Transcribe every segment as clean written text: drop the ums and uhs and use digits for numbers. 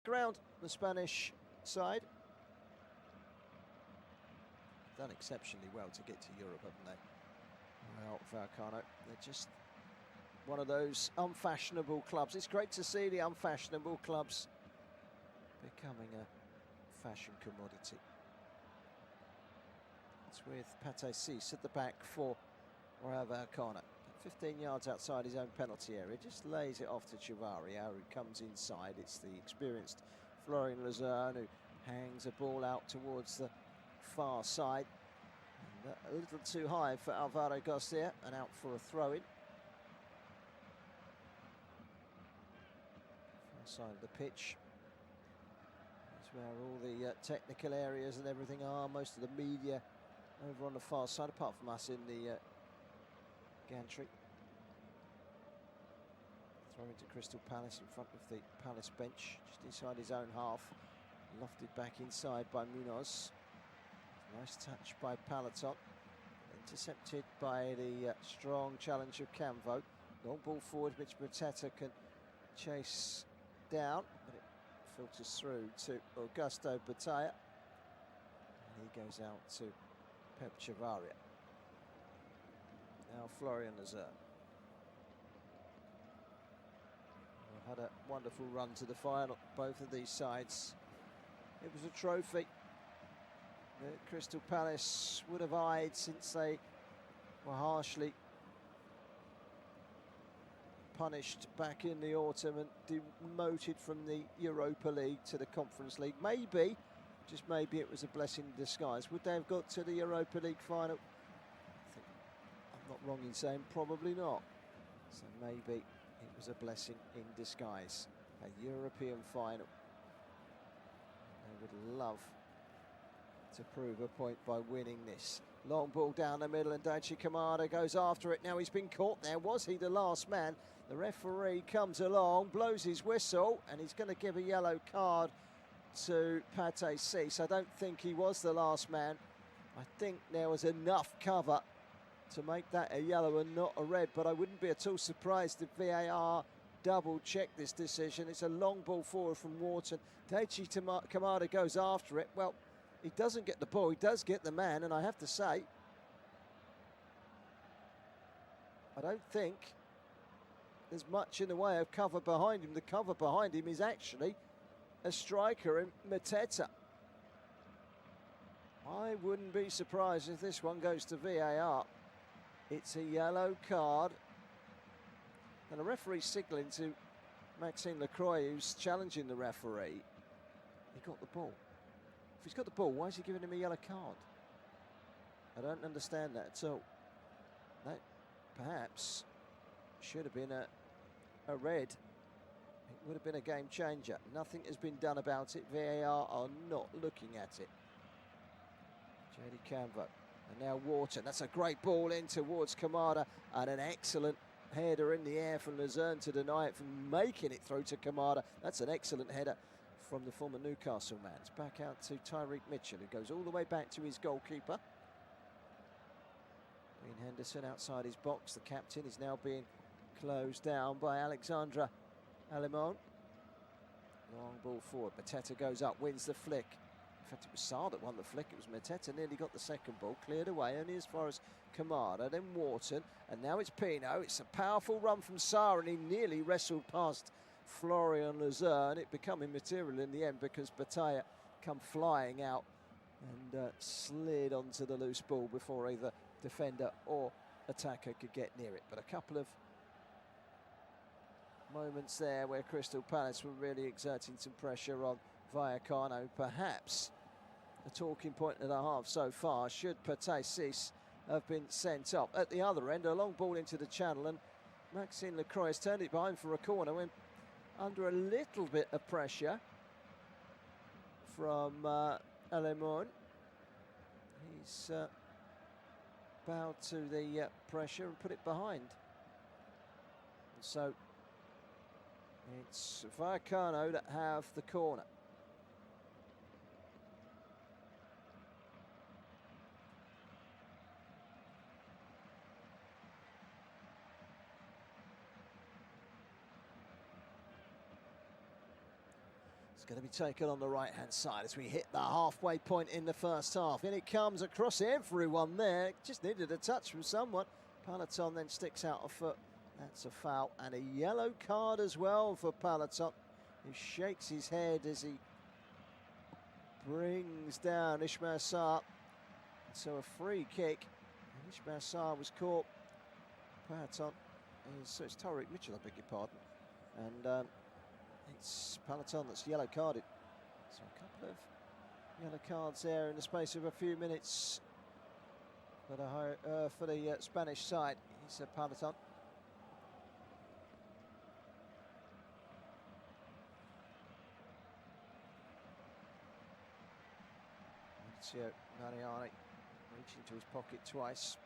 ground, the Spanish side. Done exceptionally well to get to Europe, haven't they? Well, Vallecano, they're just one of those unfashionable clubs. It's great to see the unfashionable clubs becoming a fashion commodity. It's with Pate Cis at the back for Rayo Vallecano. 15 yards outside his own penalty area, just lays it off to Chavaria, who comes inside. It's the experienced Florian Luzerne who hangs a ball out towards the far side. And a little too high for Alvaro Garcia, and out for a throw-in. Far side of the pitch. That's where all the technical areas and everything are. Most of the media over on the far side, apart from us in the gantry. Throw into Crystal Palace in front of the Palace bench, just inside his own half. Lofted back inside by Munoz. Nice touch by Palaton. Intercepted by the strong challenge of Camvo. Long ball forward, which Mateta can chase down, but it filters through to Augusto Batalla. And he goes out to Pep Chavaria. Now Florian Luzerne. Had a wonderful run to the final, both of these sides. It was a trophy that Crystal Palace would have eyed since they were harshly punished back in the autumn and demoted from the Europa League to the Conference League. Maybe, just maybe, it was a blessing in disguise. Would they have got to the Europa League final? I think I'm not wrong in saying probably not. So maybe it was a blessing in disguise. A European final. They would love to prove a point by winning this. Long ball down the middle and Daichi Kamada goes after it. Now he's been caught there. Was he the last man? The referee comes along, blows his whistle, and he's going to give a yellow card to Pate Cis. I don't think he was the last man. I think there was enough cover to make that a yellow and not a red, but I wouldn't be at all surprised if VAR double-check this decision. It's a long ball forward from Wharton. Daichi Kamada goes after it. Well, he doesn't get the ball, he does get the man, and I have to say, I don't think there's much in the way of cover behind him. The cover behind him is actually a striker in Mateta. I wouldn't be surprised if this one goes to VAR. It's a yellow card. And the referee signalling to Maxime Lacroix, who's challenging the referee. He got the ball. If he's got the ball, why is he giving him a yellow card? I don't understand that at all. That perhaps should have been a red. It would have been a game changer. Nothing has been done about it. VAR are not looking at it. JD Camvo. And now Wharton. That's a great ball in towards Kamada, and an excellent header in the air from Luzerne to deny it from making it through to Kamada. That's an excellent header from the former Newcastle man. It's back out to Tyreek Mitchell, who goes all the way back to his goalkeeper. Dean Henderson outside his box. The captain is now being closed down by Alexandra Alemon. Long ball forward. Mateta goes up, wins the flick. In fact, it was Sarr that won the flick. It was Mateta, nearly got the second ball, cleared away only as far as Kamada, then Wharton, and now it's Pino. It's a powerful run from Sarr, and he nearly wrestled past Florian Luzerne. It became immaterial in the end because Batalla come flying out and slid onto the loose ball before either defender or attacker could get near it. But a couple of moments there where Crystal Palace were really exerting some pressure on Vallecano. Perhaps a talking point and a half so far. Should Pate Cis have been sent off? At the other end, a long ball into the channel, and Maxime Lacroix has turned it behind for a corner when under a little bit of pressure from Alemon. He's bowed to the pressure and put it behind. And so it's Vallecano that have the corner. going to be taken on the right-hand side as we hit the halfway point in the first half. In it comes across everyone there. Just needed a touch from someone. Peloton then sticks out a foot. That's a foul and a yellow card as well for Peloton, who shakes his head as he brings down Ismail Sarr. So a free kick. And Ismail Sarr was caught. Peloton so it's Tariq Mitchell, I beg your pardon. And it's Peloton that's yellow carded. So a couple of yellow cards there in the space of a few minutes for the Spanish side. It's Peloton. Mariani reaching to his pocket twice.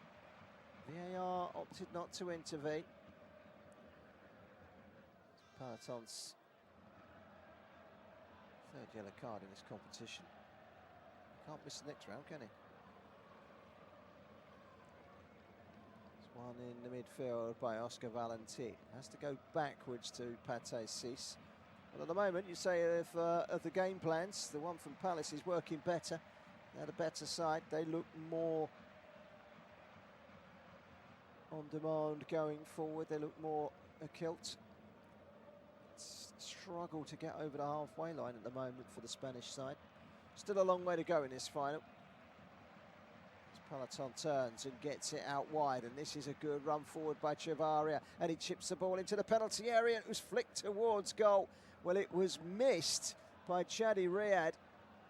VAR opted not to intervene. Peloton's third yellow card in this competition. Can't miss the next round, can he? There's one in the midfield by Oscar Valentin. Has to go backwards to Pate Cis. But at the moment, you say of the game plans, the one from Palace is working better. They're the better side. They look more on demand going forward. They look more kilt. Struggle to get over the halfway line at the moment for the Spanish side. Still a long way to go in this final. As Peloton turns and gets it out wide, and this is a good run forward by Chavaria, and he chips the ball into the penalty area, and it was flicked towards goal. Well, it was missed by Chadi Riyad,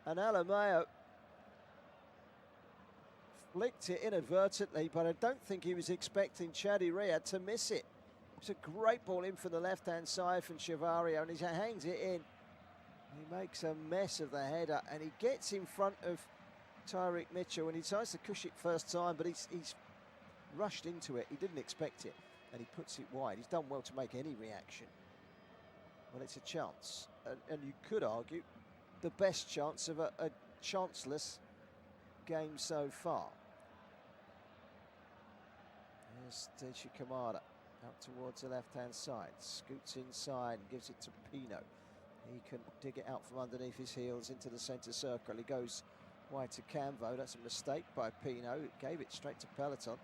and Alameo flicked it inadvertently, but I don't think he was expecting Chadi Riyad to miss it. It's a great ball in from the left-hand side from Chavario, and he hangs it in. He makes a mess of the header, and he gets in front of Tariq Mitchell, and he tries to cush it first time, but he's rushed into it. He didn't expect it, and he puts it wide. He's done well to make any reaction. Well, it's a chance, and you could argue the best chance of a chanceless game so far. Here's Deichi Kamada. Out towards the left-hand side, scoots inside and gives it to Pino. He can dig it out from underneath his heels into the centre circle. He goes wide to Camvo. That's a mistake by Pino. It gave it straight to Peloton.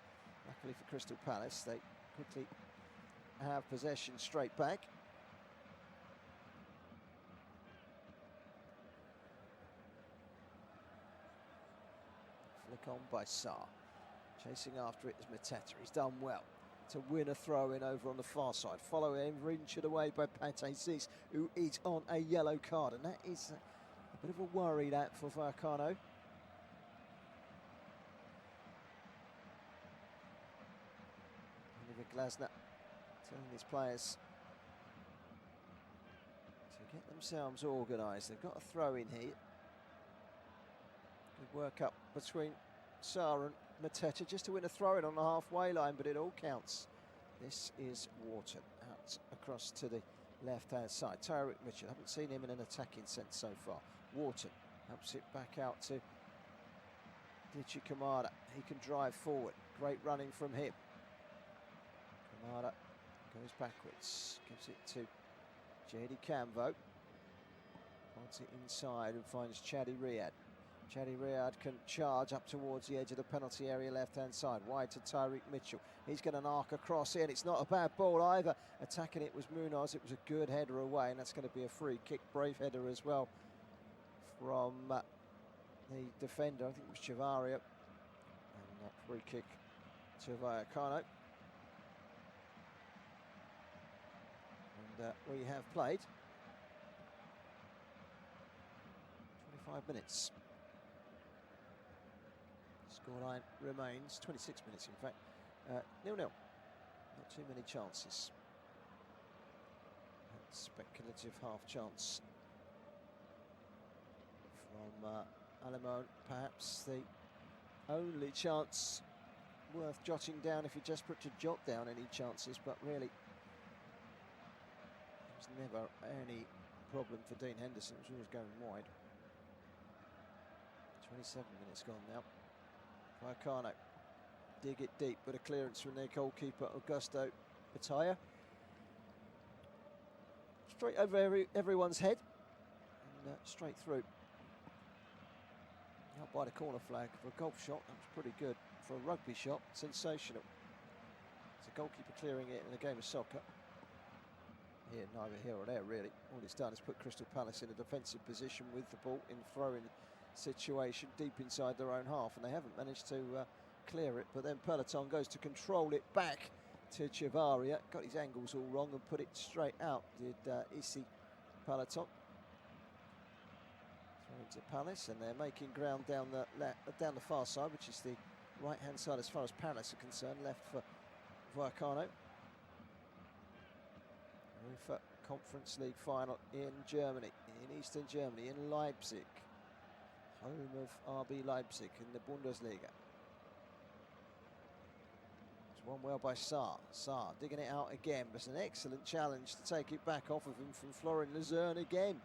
Luckily for Crystal Palace, they quickly have possession straight back. Flick on by Sarr. Chasing after it is Mateta. He's done well to win a throw-in over on the far side. Following injured away by Pate Cis, who is on a yellow card. And that is a bit of a worry, that, for Vallecano. Oliver Glasner telling his players to get themselves organised. They've got a throw-in here. Good work up between Sarr and Mateta just to win a throw-in on the halfway line, but it all counts. This is Wharton out across to the left-hand side. Tariq Mitchell, haven't seen him in an attacking sense so far. Wharton helps it back out to Deichi Kamada. He can drive forward. Great running from him. Kamada goes backwards, gives it to JD Camvo. Points it inside and finds Chadi Riyad. Chadi Riyad can charge up towards the edge of the penalty area left-hand side. Wide to Tariq Mitchell. He's going to arc across in. It's not a bad ball either. Attacking it was Munoz. It was a good header away, and that's going to be a free kick. Brave header as well from the defender. I think it was Chavaria. And that free kick to Vallecano. And we have played 25 minutes. Scoreline remains 26 minutes, in fact. 0-0. Not too many chances. And speculative half chance from Alamone. Perhaps the only chance worth jotting down if you're desperate to jot down any chances, but really it was never any problem for Dean Henderson. It was always going wide. 27 minutes gone now. Vallecano dig it deep with a clearance from their goalkeeper Augusto Batalla. Straight over everyone's head. straight through. Out by the corner flag for a golf shot, that was pretty good. For a rugby shot, sensational. It's a goalkeeper clearing it in a game of soccer. Here, neither here or there really. All it's done is put Crystal Palace in a defensive position with the ball in throwing situation deep inside their own half, and they haven't managed to clear it. But then Peloton goes to control it back to Chavaria. Got his angles all wrong and put it straight out. Did Issy Peloton. Throw into Palace, and they're making ground down the far side, which is the right-hand side as far as Palace are concerned. Left for Vallecano. UEFA Conference League final in Germany, in Eastern Germany, in Leipzig, home of RB Leipzig in the Bundesliga. It's won well by Sarr. Sarr digging it out again, but it's an excellent challenge to take it back off of him from Florian Luzerne again.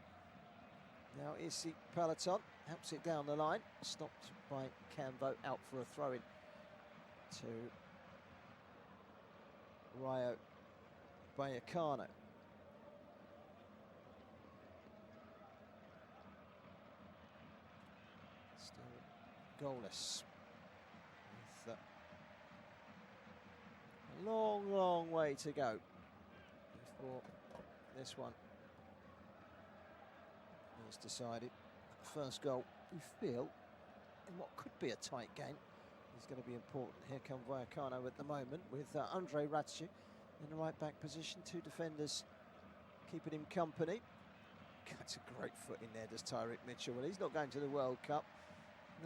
Now Issy Peloton helps it down the line, stopped by Cambo, out for a throw-in to Rayo Vallecano. Still goalless, with a long way to go before this one is decided. The first goal, you feel, in what could be a tight game, is going to be important. Here come Vallecano at the moment with Andre Ratsu in the right back position. Two defenders keeping him company. That's a great foot in there, does Tyrick Mitchell. Well, he's not going to the World Cup.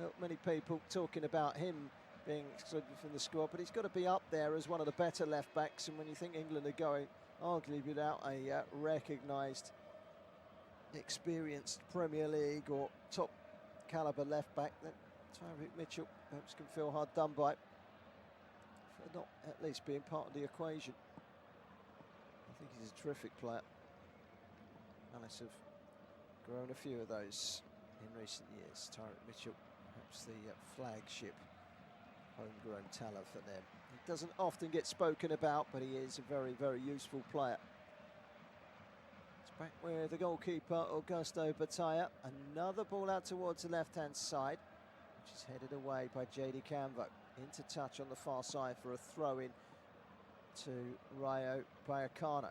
Not many people talking about him being excluded from the squad, but he's got to be up there as one of the better left backs. And when you think England are going arguably without a recognised, experienced Premier League or top calibre left back, then Tyrick Mitchell perhaps can feel hard done by for not at least being part of the equation. I think he's a terrific player. Palace have grown a few of those in recent years. Tyrick Mitchell, perhaps the flagship homegrown talent for them. He doesn't often get spoken about, but he is a very useful player. It's back with the goalkeeper, Augusto Batalla. Another ball out towards the left-hand side, which is headed away by JD Cambo. Into touch on the far side for a throw-in to Rayo Vallecano.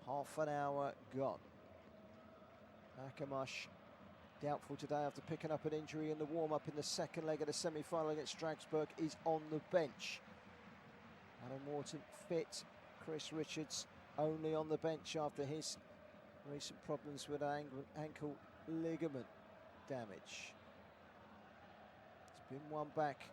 Half an hour gone. Akamash doubtful today after picking up an injury in the warm-up in the second leg of the semi-final against Strasbourg. Is on the bench. Adam Wharton fit. Chris Richards only on the bench after his recent problems with ankle ligament damage. It's been won back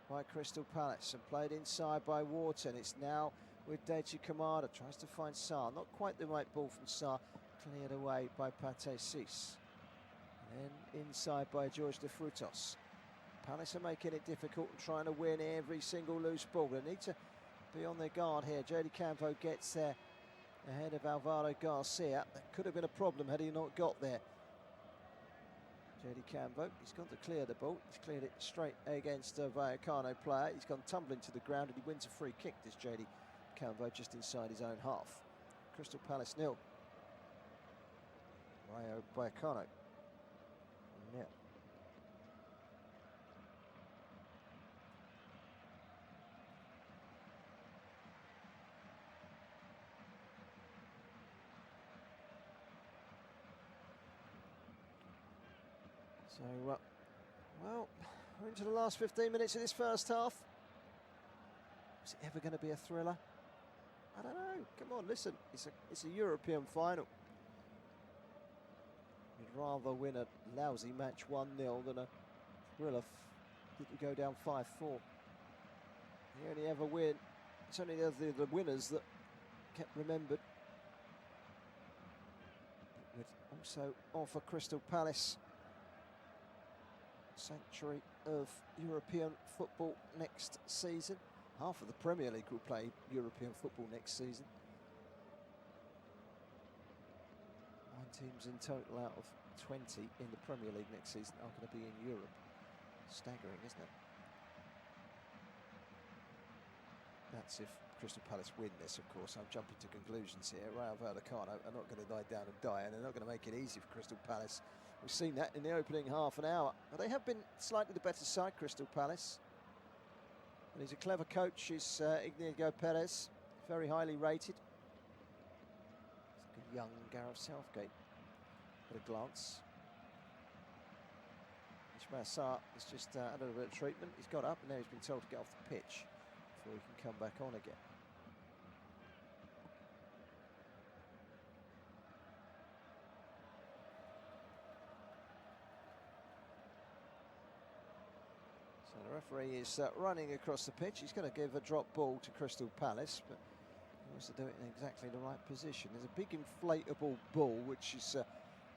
by Crystal Palace and played inside by Wharton. It's now with Deichi Kamada, tries to find Sarr. Not quite the right ball from Sarr, cleared away by Pate Sis. Then inside by George de Frutos. Palace are making it difficult and trying to win every single loose ball. They need to be on their guard here. JD Cambo gets there ahead of Alvaro Garcia. That could have been a problem had he not got there. JD Cambo, he's gone to clear the ball. He's cleared it straight against a Vallecano player. He's gone tumbling to the ground and he wins a free kick, this JD Cambo, just inside his own half. Crystal Palace 0. Rayo Vallecano 0. So, well, we're into the last 15 minutes of this first half. Is it ever going to be a thriller? I don't know. Come on, listen. It's a European final. You'd rather win a lousy match 1-0 than a thriller that you go down 5-4. You only ever win. It's only the winners that get remembered. It would also offer Crystal Palace sanctuary of European football next season. Half of the Premier League will play European football next season. 9 teams in total out of 20 in the Premier League next season are going to be in Europe. Staggering, isn't it? That's if Crystal Palace win this, of course. I'm jumping to conclusions here. Rayo Vallecano are not going to lie down and die, and they're not going to make it easy for Crystal Palace. We've seen that in the opening half an hour. But they have been slightly the better side, Crystal Palace. And he's a clever coach, he's Iñigo Perez, very highly rated. It's like a young Gareth Southgate at a glance. Ismail Sarr has just had a little bit of treatment. He's got up and now he's been told to get off the pitch before he can come back on again. So the referee is running across the pitch. He's going to give a drop ball to Crystal Palace, but he wants to do it in exactly the right position. There's a big inflatable ball which is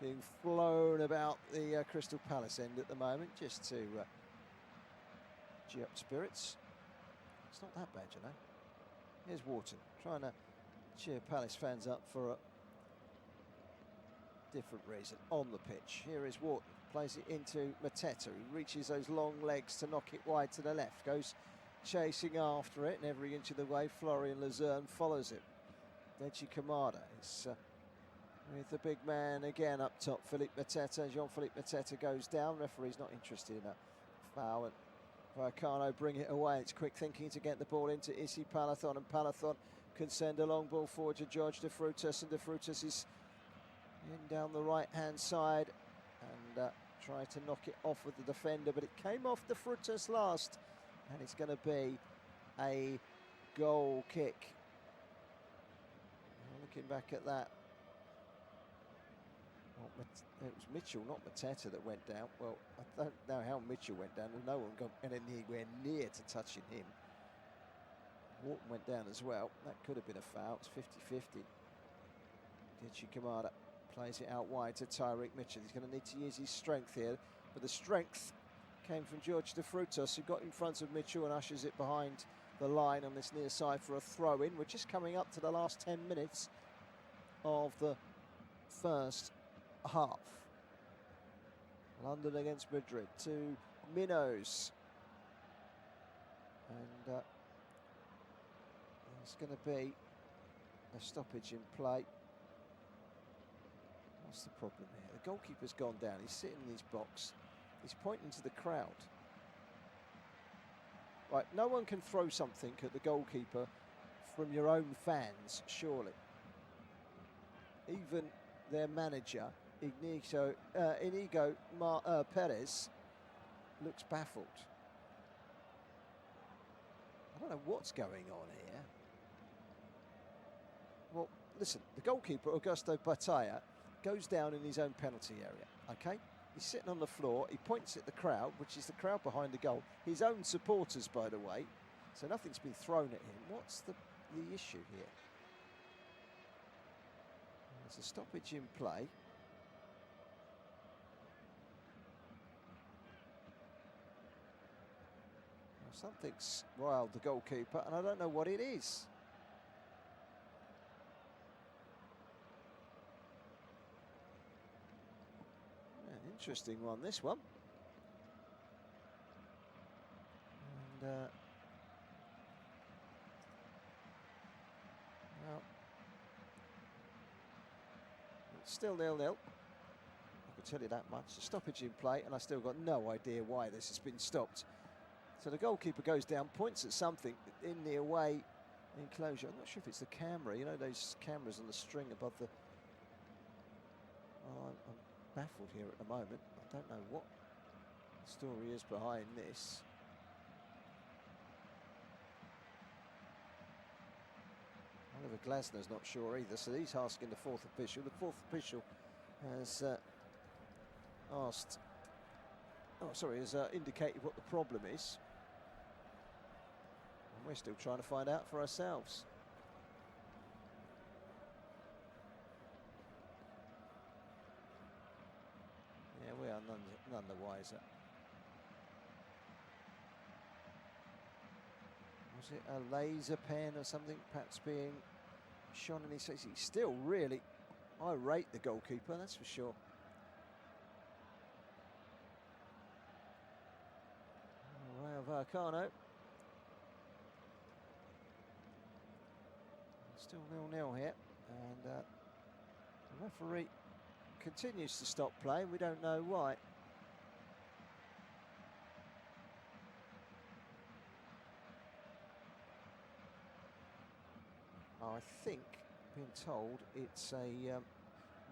being flown about the Crystal Palace end at the moment, just to gee up spirits. It's not that bad, you know. Here's Wharton trying to cheer Palace fans up for a different reason on the pitch. Here is Wharton, plays it into Mateta. He reaches those long legs to knock it wide to the left, goes chasing after it, and every inch of the way Florian Luzerne follows it. Deji Kamada is with the big man again up top, Philippe Mateta. Jean-Philippe Mateta goes down. Referee's not interested in a foul, and Vallecano bring it away. It's quick thinking to get the ball into Issy Palathon, and Palathon can send a long ball forward to George De Frutas, and De Frutas is in down the right-hand side and try to knock it off with the defender, but it came off De Frutas last, and it's going to be a goal kick. Looking back at that, it was Mitchell, not Mateta, that went down. Well, I don't know how Mitchell went down. No one got anywhere near to touching him. Wharton went down as well. That could have been a foul. It's 50-50. Deji Kamada plays it out wide to Tyreek Mitchell. He's going to need to use his strength here, but the strength came from George De Frutas, who got in front of Mitchell and ushers it behind the line on this near side for a throw-in. We're just coming up to the last 10 minutes of the first half. London against Madrid, to Minos, and there's going to be a stoppage in play. What's the problem here? The goalkeeper's gone down. He's sitting in his box. He's pointing to the crowd. Right, no one can throw something at the goalkeeper from your own fans, surely. Even their manager, Iñigo Perez, looks baffled. I don't know what's going on here. Well, listen, the goalkeeper, Augusto Batalla, goes down in his own penalty area, okay? He's sitting on the floor, he points at the crowd, which is the crowd behind the goal. His own supporters, by the way, so nothing's been thrown at him. What's the issue here? There's a stoppage in play. Something's riled the goalkeeper, and I don't know what it is. Yeah, interesting one, this one. And well, it's still 0-0. I can tell you that much. A stoppage in play, and I still got no idea why this has been stopped. So the goalkeeper goes down, points at something in the away enclosure. I'm not sure if it's the camera. You know those cameras on the string above the... Oh, I'm baffled here at the moment. I don't know what the story is behind this. Oliver Glasner's not sure either, so he's asking the fourth official. The fourth official has asked... Oh, sorry, has indicated what the problem is. We're still trying to find out for ourselves. Yeah, we are none the wiser. Was it a laser pen or something perhaps being shone in his face? He's still really irate, the goalkeeper, that's for sure. Rayo Vallecano Still 0-0 here, and the referee continues to stop play. We don't know why. I think, being told, it's a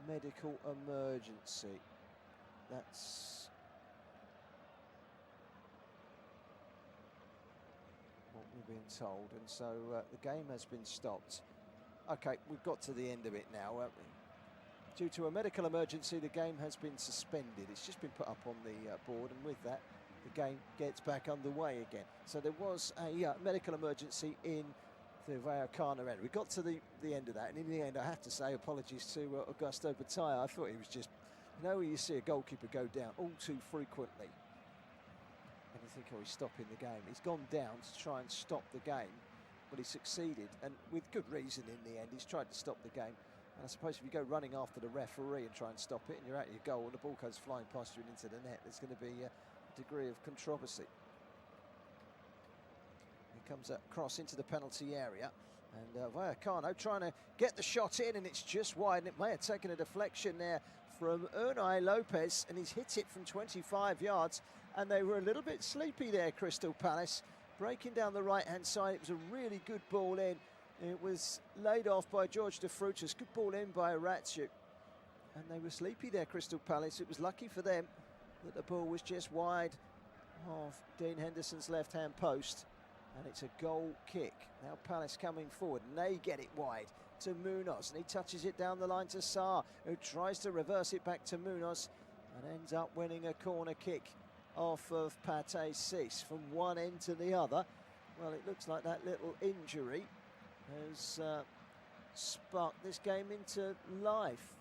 medical emergency. That's what we're being told, and so the game has been stopped. Okay, we've got to the end of it now, haven't we? Due to a medical emergency, the game has been suspended. It's just been put up on the board, and with that, the game gets back underway again. So there was a medical emergency in the Vallecano end. We got to the end of that, and in the end, I have to say apologies to Augusto Batalla. I thought he was just, you know, you see a goalkeeper go down all too frequently, and you think, oh, he's stopping the game. He's gone down to try and stop the game, but he succeeded, and with good reason in the end. He's tried to stop the game, and I suppose if you go running after the referee and try and stop it, and you're out of your goal, and the ball goes flying past you and into the net, there's going to be a degree of controversy. Comes across into the penalty area, and Vallecano trying to get the shot in, and it's just wide, and it may have taken a deflection there from Unai Lopez, and he's hit it from 25 yards, and they were a little bit sleepy there, Crystal Palace, breaking down the right hand side. It was a really good ball in. It was laid off by George de Frutas, good ball in by Rayo, and they were sleepy there, Crystal Palace. It was lucky for them that the ball was just wide of Dean Henderson's left hand post. And it's a goal kick. Now Palace coming forward, and they get it wide to Munoz, and he touches it down the line to Sarr, who tries to reverse it back to Munoz, and ends up winning a corner kick off of Pate Sis from one end to the other. Well, it looks like that little injury has sparked this game into life.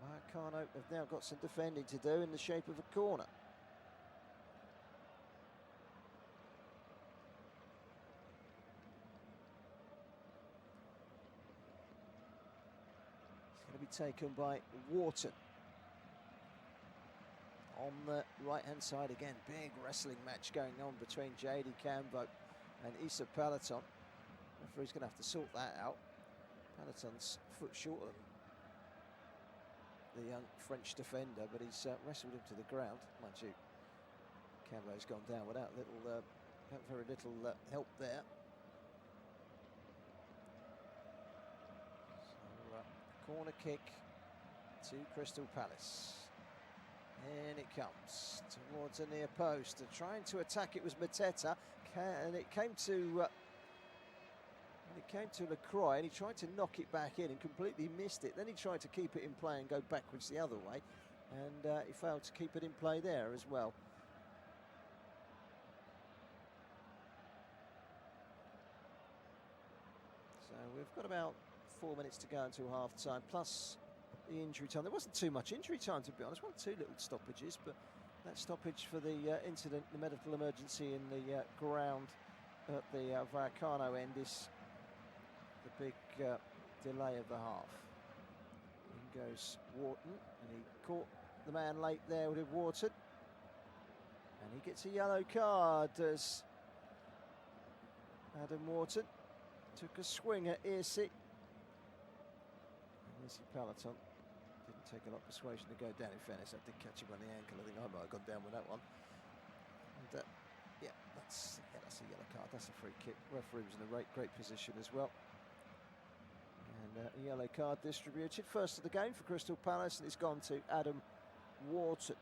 Vallecano have now got some defending to do in the shape of a corner. Taken by Wharton. On the right hand side again, big wrestling match going on between JD Cambo and Issa Peloton. Referee's going to have to sort that out. Peloton's foot shorter than the young French defender, but he's wrestled him to the ground. Mind you, Cambo's gone down without very little help there. Corner kick to Crystal Palace. In it comes towards a near post. And trying to attack it was Mateta, and it came to Lacroix, and he tried to knock it back in and completely missed it. Then he tried to keep it in play and go backwards the other way, and he failed to keep it in play there as well. So we've got about 4 minutes to go until half time, plus the injury time. There wasn't too much injury time, to be honest. One or two little stoppages, but that stoppage for the incident, the medical emergency in the ground at the Vallecano end, is the big delay of the half. In goes Wharton, and he caught the man late there with Wharton, and he gets a yellow card as Adam Wharton took a swing at Irsi. Peloton didn't take a lot of persuasion to go down. In fairness, I did catch him on the ankle. I think I might have gone down with that one. And yeah, that's a yellow card. That's a free kick. Referee was in a great position as well. And a yellow card distributed. First of the game for Crystal Palace, and it's gone to Adam Wharton.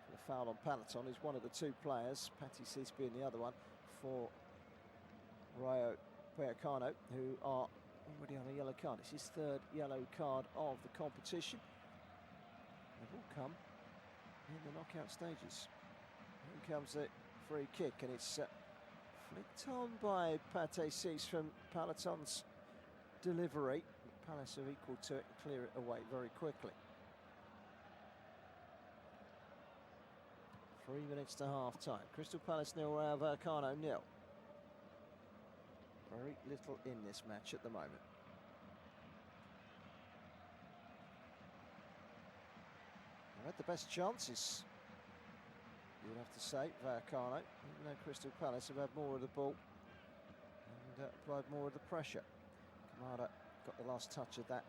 For the foul on Peloton, who's one of the two players, Pate Sis being the other one, for Rayo Vallecano, who are already on a yellow card. It's his third yellow card of the competition. They've all come in the knockout stages. Here comes a free kick, and it's flicked on by Pate Sis from Peloton's delivery. Palace are equal to it and clear it away very quickly. 3 minutes to half time. Crystal Palace 0, Rayo Vallecano 0. Very little in this match at the moment. They had the best chances you'd have to say, Vallecano, even though Crystal Palace have had more of the ball and applied more of the pressure. Kamada got the last touch of that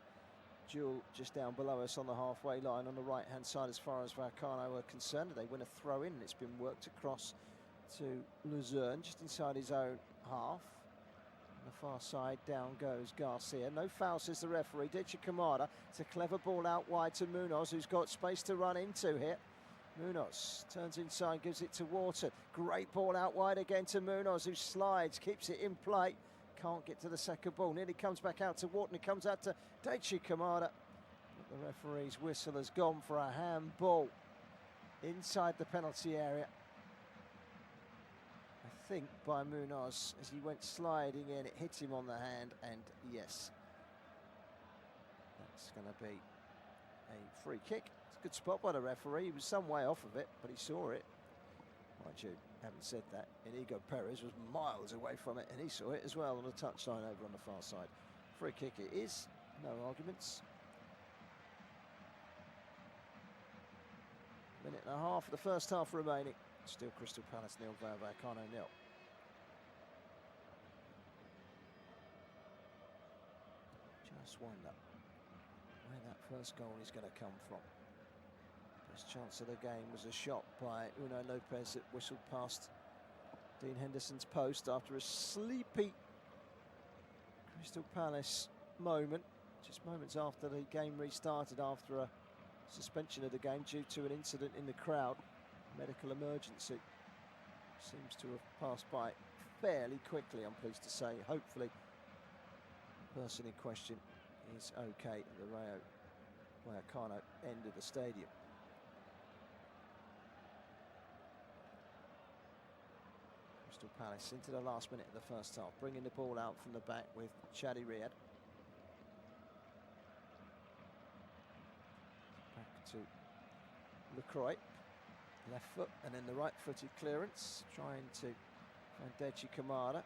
duel just down below us on the halfway line on the right-hand side as far as Vallecano are concerned. They win a throw-in, and it's been worked across to Luzerne, just inside his own half. On the far side, down goes Garcia. No foul, says the referee. Dechi Kamada. It's a clever ball out wide to Munoz, who's got space to run into here. Munoz turns inside, gives it to Wharton. Great ball out wide again to Munoz, who slides, keeps it in play. Can't get to the second ball. Nearly comes back out to Wharton. It comes out to Dechi Kamada. But the referee's whistle has gone for a handball inside the penalty area. I think by Munoz as he went sliding in. It hit him on the hand, and yes, that's going to be a free kick. It's a good spot by the referee. He was some way off of it, but he saw it. Mind you, having said that, Inigo Perez was miles away from it, and he saw it as well on the touchline over on the far side. Free kick it is, no arguments. Minute and a half of the first half remaining. Still Crystal Palace 0, Vallecano 0. Just wonder where that first goal is going to come from. Best chance of the game was a shot by Unai Lopez that whistled past Dean Henderson's post after a sleepy Crystal Palace moment, just moments after the game restarted after a suspension of the game due to an incident in the crowd. Medical emergency seems to have passed by fairly quickly, I'm pleased to say. Hopefully the person in question is okay at the Rayo Vallecano end of the stadium. Crystal Palace into the last minute of the first half, bringing the ball out from the back with Chadi Riyad. Back to LaCroix. Left foot and then the right-footed clearance, trying to find Dechi Kamada.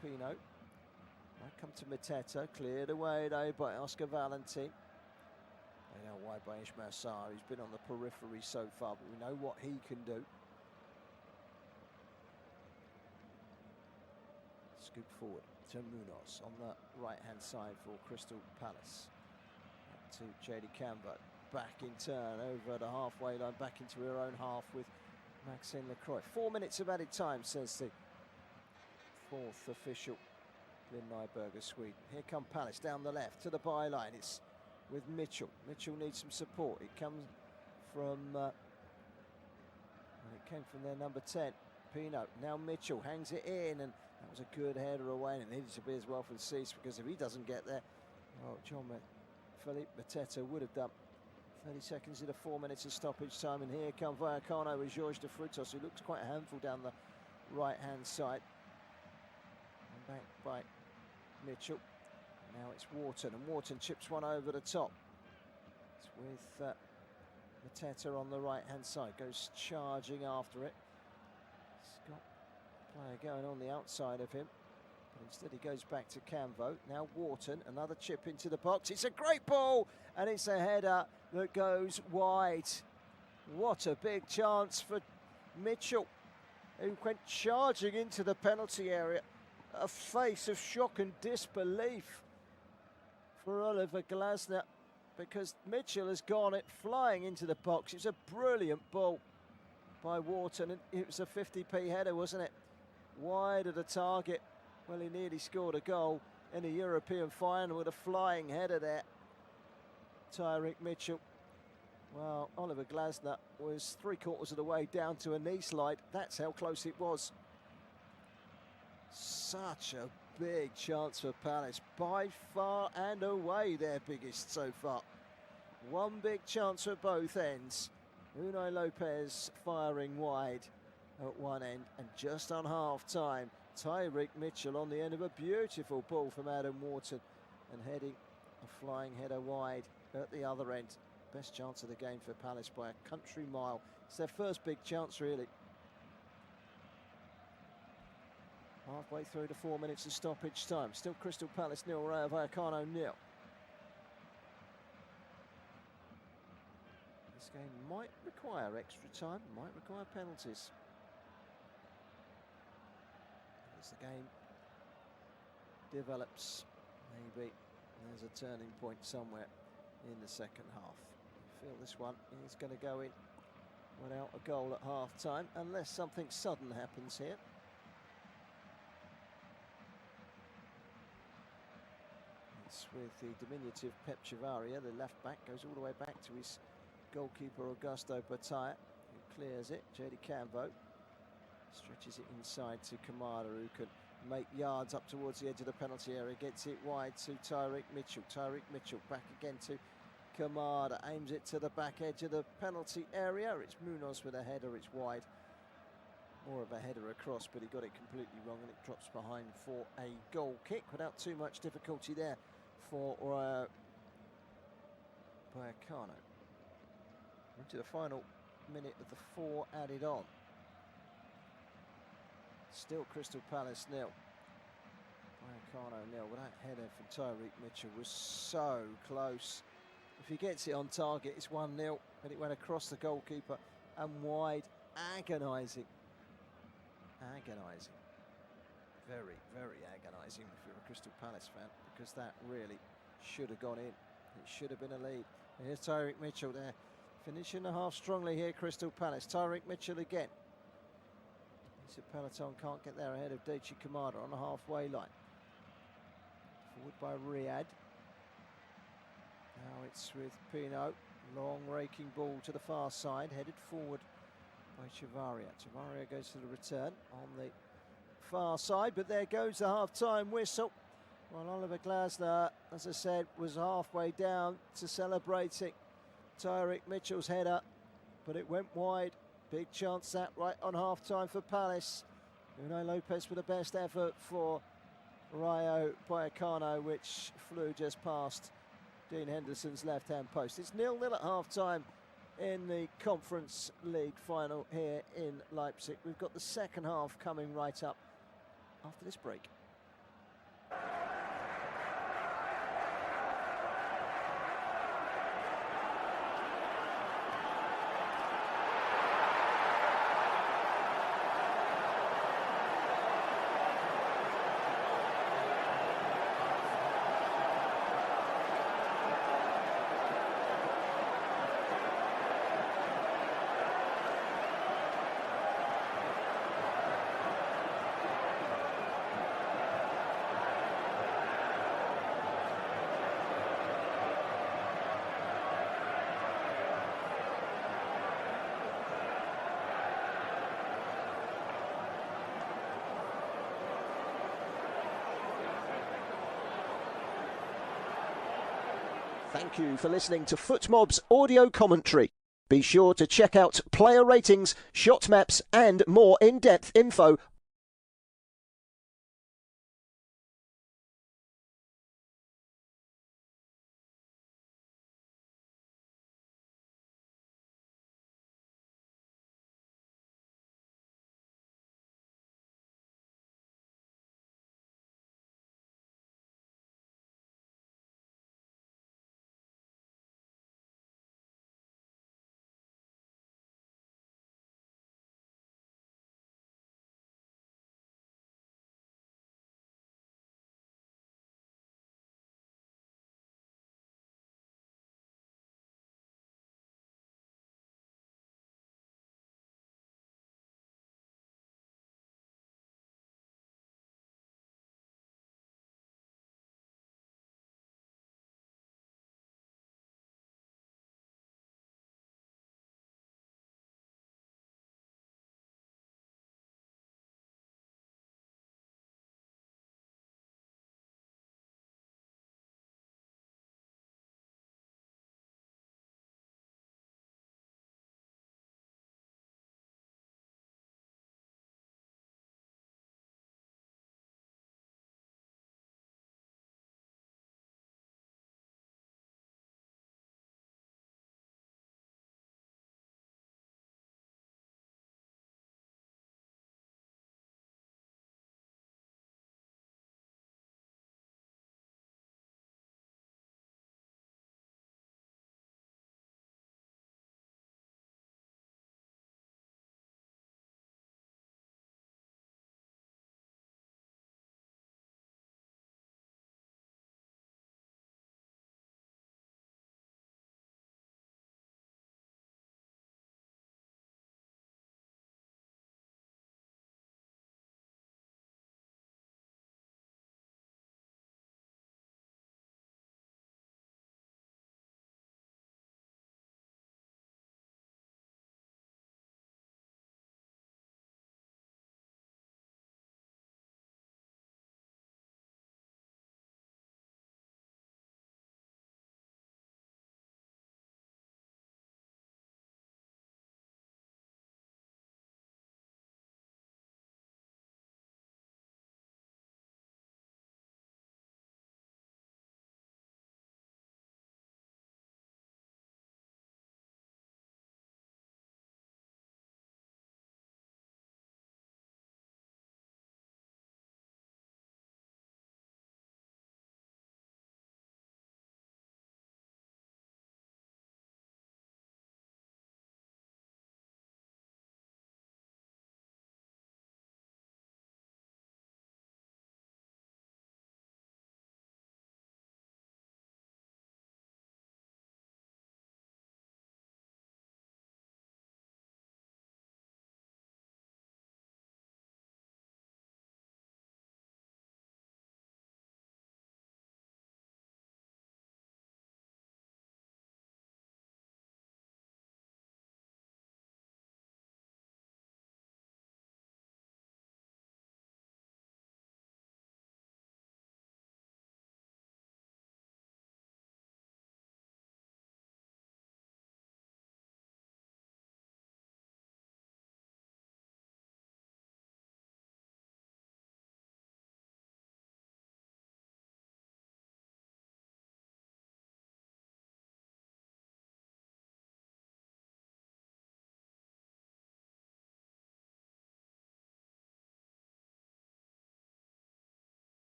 Pino might come to Mateta, cleared away though by Oscar Valentin. Played out wide by Ismail Sarr, who's been on the periphery so far, but we know what he can do. Scoop forward to Munoz on the right-hand side for Crystal Palace. Back to JD Cambo. Back in turn over the halfway line, back into her own half with Maxine Lacroix. 4 minutes of added time, says the fourth official, Lynn Nyberg of Sweden. Here come Palace down the left to the byline. It's with Mitchell. Mitchell needs some support. It comes from it came from their number 10, Pino. Now Mitchell hangs it in, and that was a good header away, and it needed to be as well for the Cease, because if he doesn't get there, well, Philippe Mateta would have done. 30 seconds into 4 minutes of stoppage time, and here come Vallecano with Jorge de Frutos, who looks quite a handful down the right-hand side. And back by Mitchell. Now it's Wharton, and Wharton chips one over the top. It's with Mateta on the right-hand side, goes charging after it. Scott, player going on the outside of him. But instead he goes back to Camvo. Now Wharton, another chip into the box. It's a great ball, and it's a header that goes wide. What a big chance for Mitchell, who went charging into the penalty area. A face of shock and disbelief for Oliver Glasner, because Mitchell has gone it flying into the box. It's a brilliant ball by Wharton, and it was a 50p header, wasn't it? Wide of the target. Well, he nearly scored a goal in a European final with a flying header there. Tyreek Mitchell. Well, Oliver Glasner was 3/4 of the way down to a knee slide. That's how close it was. Such a big chance for Palace. By far and away their biggest so far. One big chance for both ends. Unai Lopez firing wide at one end, and just on half-time, Tyreek Mitchell on the end of a beautiful ball from Adam Wharton and heading a flying header wide at the other end. Best chance of the game for Palace by a country mile. It's their first big chance, really. Halfway through the 4 minutes of stoppage time. Still Crystal Palace 0, Rayo Vallecano 0. This This game might require extra time, might require penalties. As the game develops, maybe there's a turning point somewhere in the second half. I feel this one is going to go in without a goal at half-time, unless something sudden happens here. It's with the diminutive Pep Chavaria, the left-back, goes all the way back to his goalkeeper Augusto Bataya, who clears it. JD Cambo stretches it inside to Kamada, who can make yards up towards the edge of the penalty area, gets it wide to Tyreek Mitchell. Tyreek Mitchell back again to Kamada, aims it to the back edge of the penalty area. It's Munoz with a header, it's wide. More of a header across, but he got it completely wrong and it drops behind for a goal kick without too much difficulty there for Vallecano. Into the final minute of the 4 added on. Still Crystal Palace 0. Vallecano 0. Well, that header from Tyreek Mitchell was so close. If he gets it on target, it's 1-0, but it went across the goalkeeper and wide. Agonising. Agonising. Very, very agonising if you're a Crystal Palace fan, because that really should have gone in. It should have been a lead. And here's Tyreek Mitchell there. Finishing the half strongly here, Crystal Palace. Tyreek Mitchell again. Issa Peloton can't get there ahead of Daichi Kamada on the halfway line. Forward by Riyadh. Now it's with Pino. Long raking ball to the far side, headed forward by Chavaria. Chavaria goes to the return on the far side, but there goes the half-time whistle. Well, Oliver Glasner, as I said, was halfway down to celebrating Tyreek Mitchell's header, but it went wide. Big chance that right on half-time for Palace. Unai Lopez with the best effort for Rayo Vallecano, which flew just past Dean Henderson's left-hand post. It's 0-0 at half-time in the Conference League final here in Leipzig. We've got the second half coming right up after this break. Thank you for listening to FootMob's audio commentary. Be sure to check out player ratings, shot maps and more in-depth info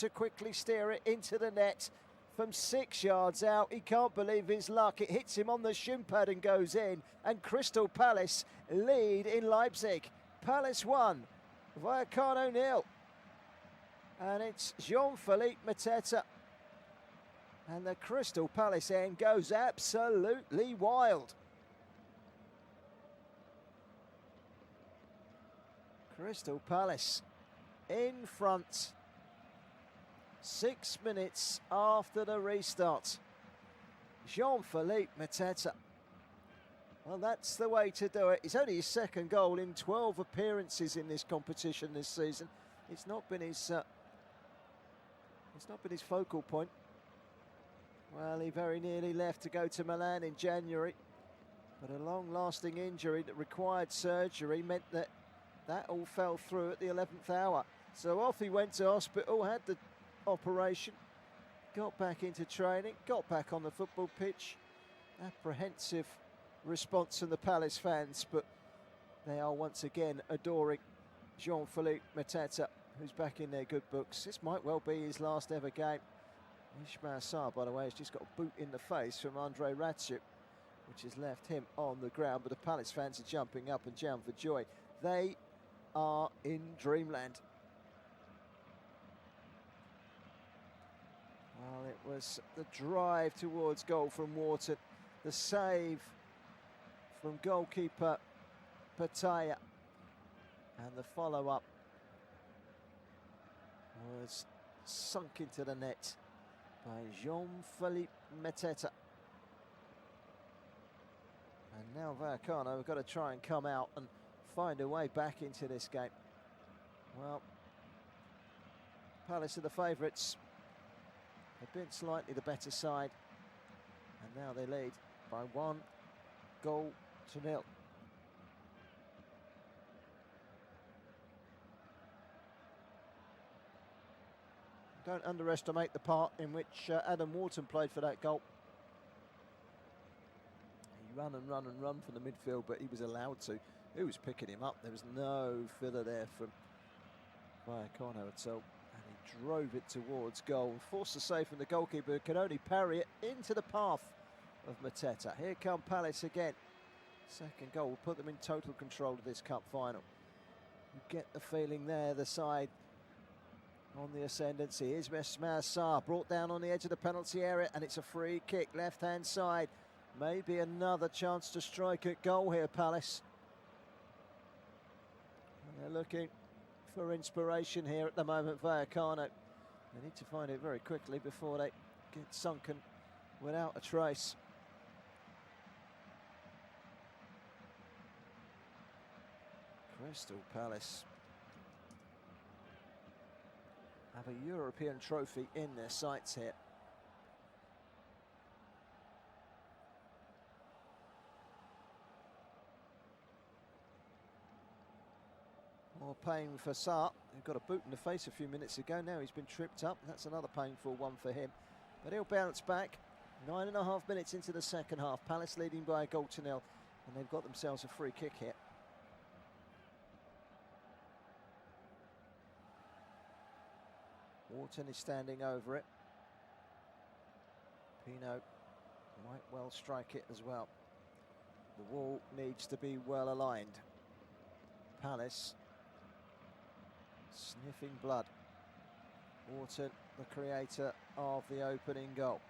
to quickly steer it into the net from 6 yards out. He can't believe his luck. It hits him on the shin pad and goes in. And Crystal Palace lead in Leipzig. Palace 1, Vallecano 0. And it's Jean-Philippe Mateta. And the Crystal Palace end goes absolutely wild. Crystal Palace in front 6 minutes after the restart. Jean-Philippe Mateta. Well, that's the way to do it. It's only his second goal in 12 appearances in this competition this season. It's not been his focal point. Well, he very nearly left to go to Milan in January, but a long-lasting injury that required surgery meant that all fell through at the 11th hour. So off he went to hospital, had the operation, got back into training, got back on the football pitch. Apprehensive response from the Palace fans, but they are once again adoring Jean-Philippe Mateta, who's back in their good books. This might well be his last ever game. Ismail Sarr, by the way, has just got a boot in the face from Andre Ratsuk, which has left him on the ground, but the Palace fans are jumping up and down for joy. They are in dreamland. Well, it was the drive towards goal from Wharton, the save from goalkeeper Pataya, and the follow-up was sunk into the net by Jean-Philippe Mateta. And now Vallecano have got to try and come out and find a way back into this game. Well, Palace are the favourites. They've been slightly the better side, and now they lead by 1 goal to 0. Don't underestimate the part in which Adam Wharton played for that goal. He ran and ran and run from the midfield, but he was allowed to. Who was picking him up? There was no filler there from Vallecano at all. And he drove it towards goal and forced the save from the goalkeeper, who could only parry it into the path of Mateta. Here come Palace again. Second goal will put them in total control of this cup final. You get the feeling there, the side on the ascendancy. Here's Ismail Sarr, brought down on the edge of the penalty area, and it's a free kick, left-hand side. Maybe another chance to strike at goal here, Palace. And they're looking for inspiration here at the moment, Vallecano. They need to find it very quickly before they get sunken without a trace. Crystal Palace have a European trophy in their sights here. More pain for Sarr, who got a boot in the face a few minutes ago. Now he's been tripped up. That's another painful one for him. But he'll bounce back. 9.5 minutes into the second half. Palace leading by a goal to 0. And they've got themselves a free kick here. Wharton is standing over it. Pino might well strike it as well. The wall needs to be well aligned. Palace sniffing blood. Wharton, the creator of the opening goal.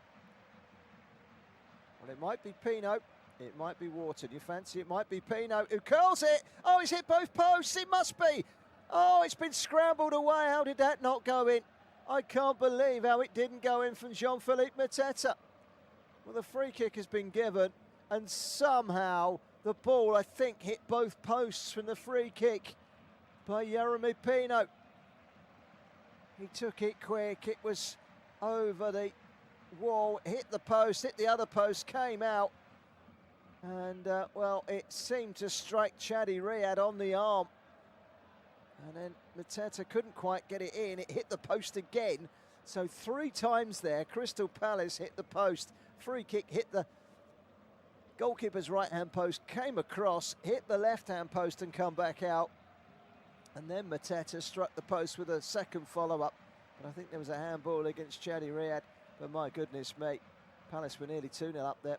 Well, it might be Pino, it might be Wharton. You fancy it might be Pino who curls it. Oh, he's hit both posts. It must be. Oh, it's been scrambled away. How did that not go in? I can't believe how it didn't go in from Jean-Philippe Mateta. Well, the free kick has been given, and somehow the ball, I think, hit both posts from the free kick by Jeremy Pino. He took it quick. It was over the wall, hit the post, hit the other post, came out. And, well, it seemed to strike Chadi Riyad on the arm. And then Mateta couldn't quite get it in. It hit the post again. So 3 times there, Crystal Palace hit the post. Free kick hit the goalkeeper's right-hand post, came across, hit the left-hand post and come back out. And then Mateta struck the post with a second follow-up. But I think there was a handball against Chadi Riyad. But my goodness me, Palace were nearly 2-0 up there.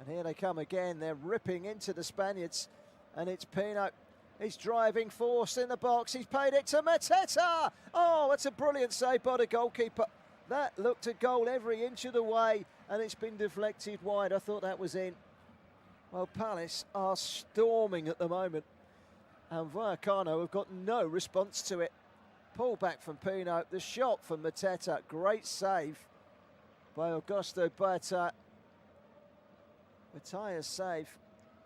And here they come again. They're ripping into the Spaniards. And it's Pino. He's driving force in the box. He's paid it to Mateta. Oh, that's a brilliant save by the goalkeeper. That looked a goal every inch of the way. And it's been deflected wide. I thought that was in. Well, Palace are storming at the moment. And Vallecano have got no response to it. Pull back from Pino. The shot from Mateta. Great save by Augusto Bataya's save.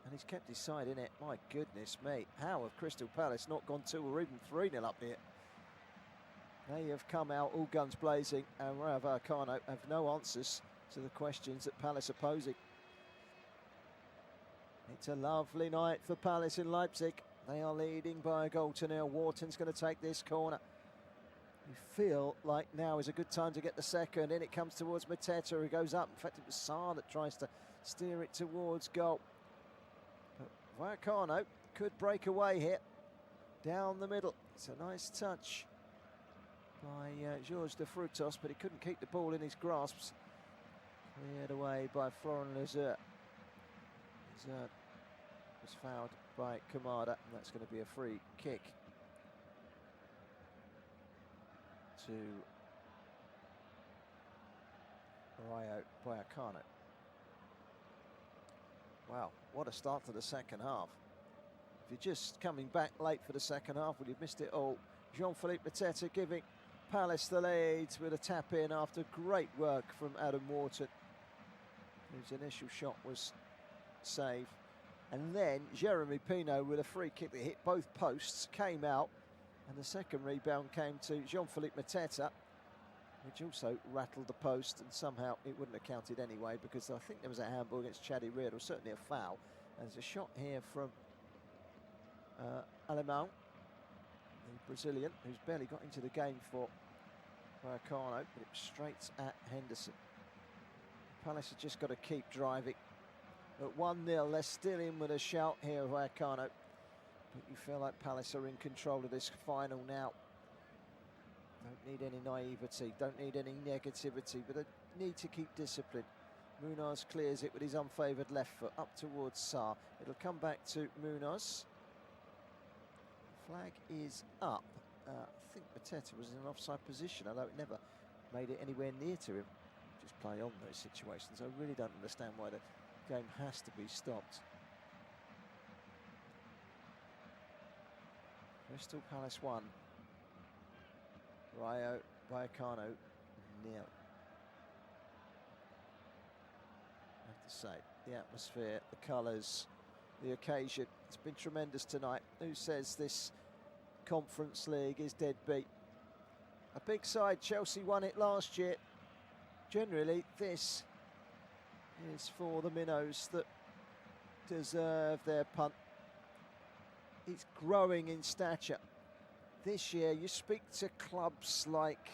And he's kept his side in it. My goodness me. How have Crystal Palace not gone 2 or even 3-0 up here? They have come out all guns blazing. And Rayo Vallecano have no answers to the questions that Palace are posing. It's a lovely night for Palace in Leipzig. They are leading by a goal to nil. Wharton's going to take this corner. You feel like now is a good time to get the second. In it comes towards Mateta, who goes up. In fact, it was Sarr that tries to steer it towards goal. But Vallecano could break away here. Down the middle. It's a nice touch by Jorge de Frutos, but he couldn't keep the ball in his grasps. Cleared away by Florent Lezeur. Lezeur was fouled by Kamada, and that's going to be a free kick to Rayo Vallecano. Wow, what a start to the second half. If you're just coming back late for the second half, well, you've missed it all. Jean-Philippe Mateta giving Palace the lead with a tap in after great work from Adam Wharton, whose initial shot was saved. And then Jeremy Pino with a free kick that hit both posts, came out, and the second rebound came to Jean-Philippe Mateta, which also rattled the post, and somehow it wouldn't have counted anyway, because I think there was a handball against Chadi Riyad, or certainly a foul. And there's a shot here from Alemão, the Brazilian, who's barely got into the game for Vallecano, but it was straight at Henderson. Palace have just got to keep driving. At 1-0, they're still in with a shout here, Vallecano. But you feel like Palace are in control of this final now. Don't need any naivety, don't need any negativity, but they need to keep discipline. Munoz clears it with his unfavoured left foot up towards Sarr. It'll come back to Munoz. Flag is up. I think Mateta was in an offside position, although it never made it anywhere near to him. Just play on those situations. I really don't understand why the game has to be stopped. Crystal Palace 1. Rayo Vallecano 0. I have to say, the atmosphere, the colours, the occasion, it's been tremendous tonight. Who says this Conference League is deadbeat? A big side, Chelsea won it last year. Generally, this is for the minnows that deserve their punt. It's growing in stature. This year, you speak to clubs like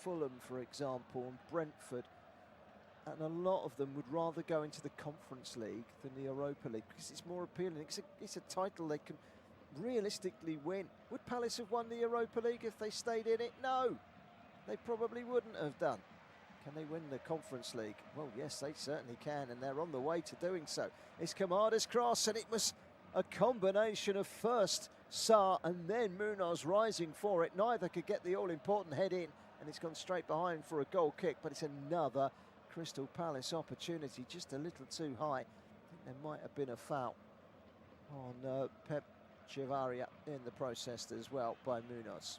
Fulham, for example, and Brentford, and a lot of them would rather go into the Conference League than the Europa League because it's more appealing. It's a title they can realistically win. Would Palace have won the Europa League if they stayed in it? No, they probably wouldn't have done. Can they win the Conference League? Well, yes, they certainly can, and they're on the way to doing so. It's Kamada's cross, and it was a combination of first Sarr and then Munoz rising for it. Neither could get the all-important head in, and it's gone straight behind for a goal kick, but it's another Crystal Palace opportunity, just a little too high. I think there might have been a foul on Pep Chivaria in the process as well by Munoz.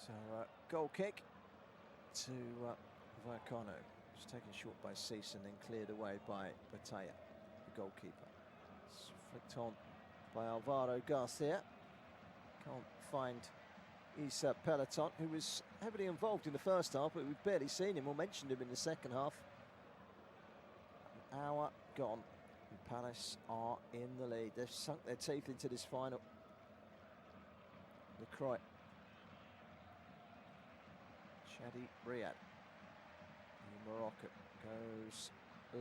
So, goal kick to Vallecano. It's taken short by Cease and then cleared away by Bataya, the goalkeeper. It's flicked on by Alvaro Garcia. Can't find Issa Peloton, who was heavily involved in the first half, but we've barely seen him or mentioned him in the second half. An hour gone, and Palace are in the lead. They've sunk their teeth into this final. The Croy Shadi Riyad, the Moroccan, goes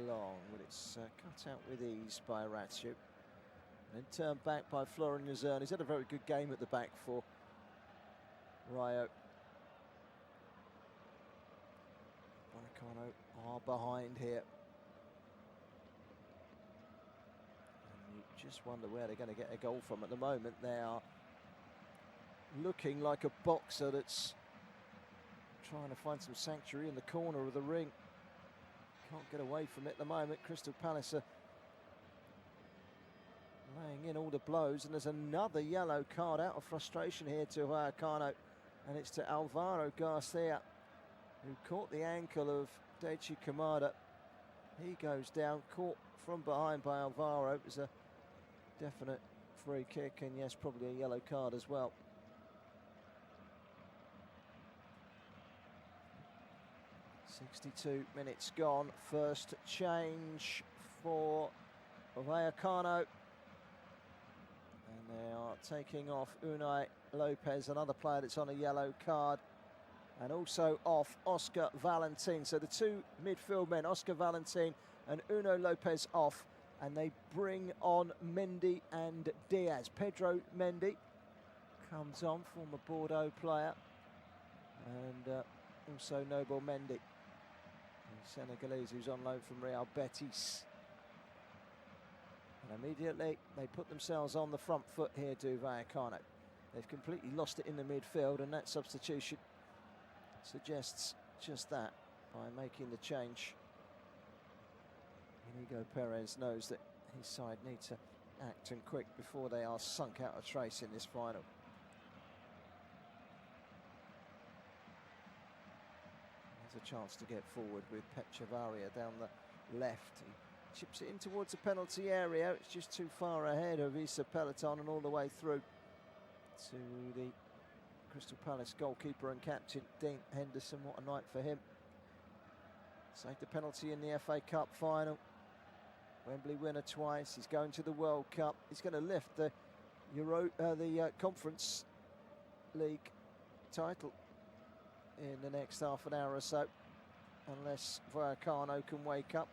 long, but it's cut out with ease by Rayo. And then turned back by Florian Luzerne. He's had a very good game at the back for Rayo. Vallecano are behind here. And you just wonder where they're going to get a goal from. At the moment, they are looking like a boxer that's trying to find some sanctuary in the corner of the ring. Can't get away from it at the moment. Crystal Palace are laying in all the blows, and there's another yellow card out of frustration here to Vallecano, and it's to Alvaro Garcia, who caught the ankle of Daichi Kamada. He goes down, caught from behind by Alvaro. It was a definite free kick, and yes, probably a yellow card as well. 62 minutes gone. First change for Vallecano. And they are taking off Unai Lopez, another player that's on a yellow card. And also off Oscar Valentin. So the two midfield men, Oscar Valentin and Uno Lopez, off. And they bring on Mendy and Diaz. Pedro Mendy comes on, former Bordeaux player. And also Noble Mendy, the Senegalese who's on loan from Real Betis. And immediately they put themselves on the front foot here to Vallecano. They've completely lost it in the midfield, and that substitution suggests just that by making the change. Inigo Perez knows that his side need to act and quick before they are sunk out of trace in this final. There's a chance to get forward with Pep Chavaria down the left. He chips it in towards the penalty area. It's just too far ahead of Issa Peloton and all the way through to the Crystal Palace goalkeeper and captain, Dean Henderson. What a night for him. Saved the penalty in the FA Cup final. Wembley winner twice. He's going to the World Cup. He's going to lift the Conference League title in the next half an hour or so, unless Vallecano can wake up.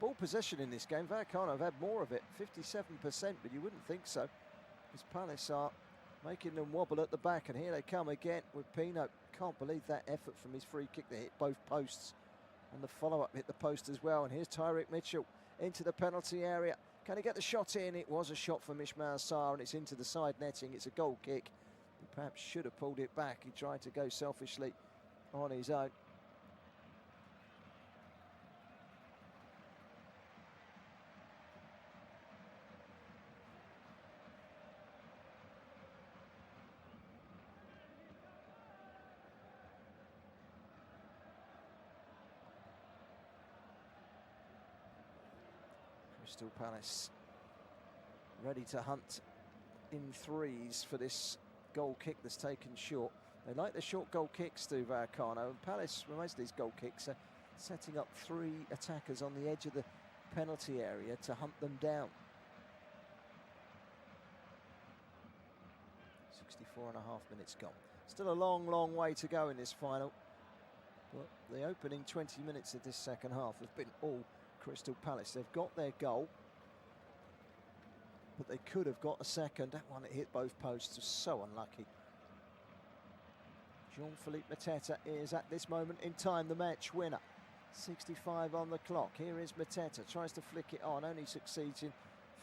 Ball possession in this game, Vallecano have had more of it, 57%, but you wouldn't think so, because Palace are making them wobble at the back, and here they come again with Pino. Can't believe that effort from his free kick that hit both posts, and the follow-up hit the post as well. And here's Tyrick Mitchell into the penalty area. Can he get the shot in? It was a shot from Ismail Sarr, and it's into the side netting. It's a goal kick. He perhaps should have pulled it back. He tried to go selfishly on his own. Crystal Palace ready to hunt in threes for this goal kick that's taken short. They like the short goal kicks to Vallecano, and Palace, with most of these goal kicks, are setting up three attackers on the edge of the penalty area to hunt them down. 64.5 minutes gone. Still a long, long way to go in this final. But the opening 20 minutes of this second half have been all Crystal Palace. They've got their goal, but they could have got a second. That one that hit both posts was so unlucky. Jean-Philippe Mateta is at this moment in time the match winner. 65 on the clock. Here is Mateta, tries to flick it on, only succeeds in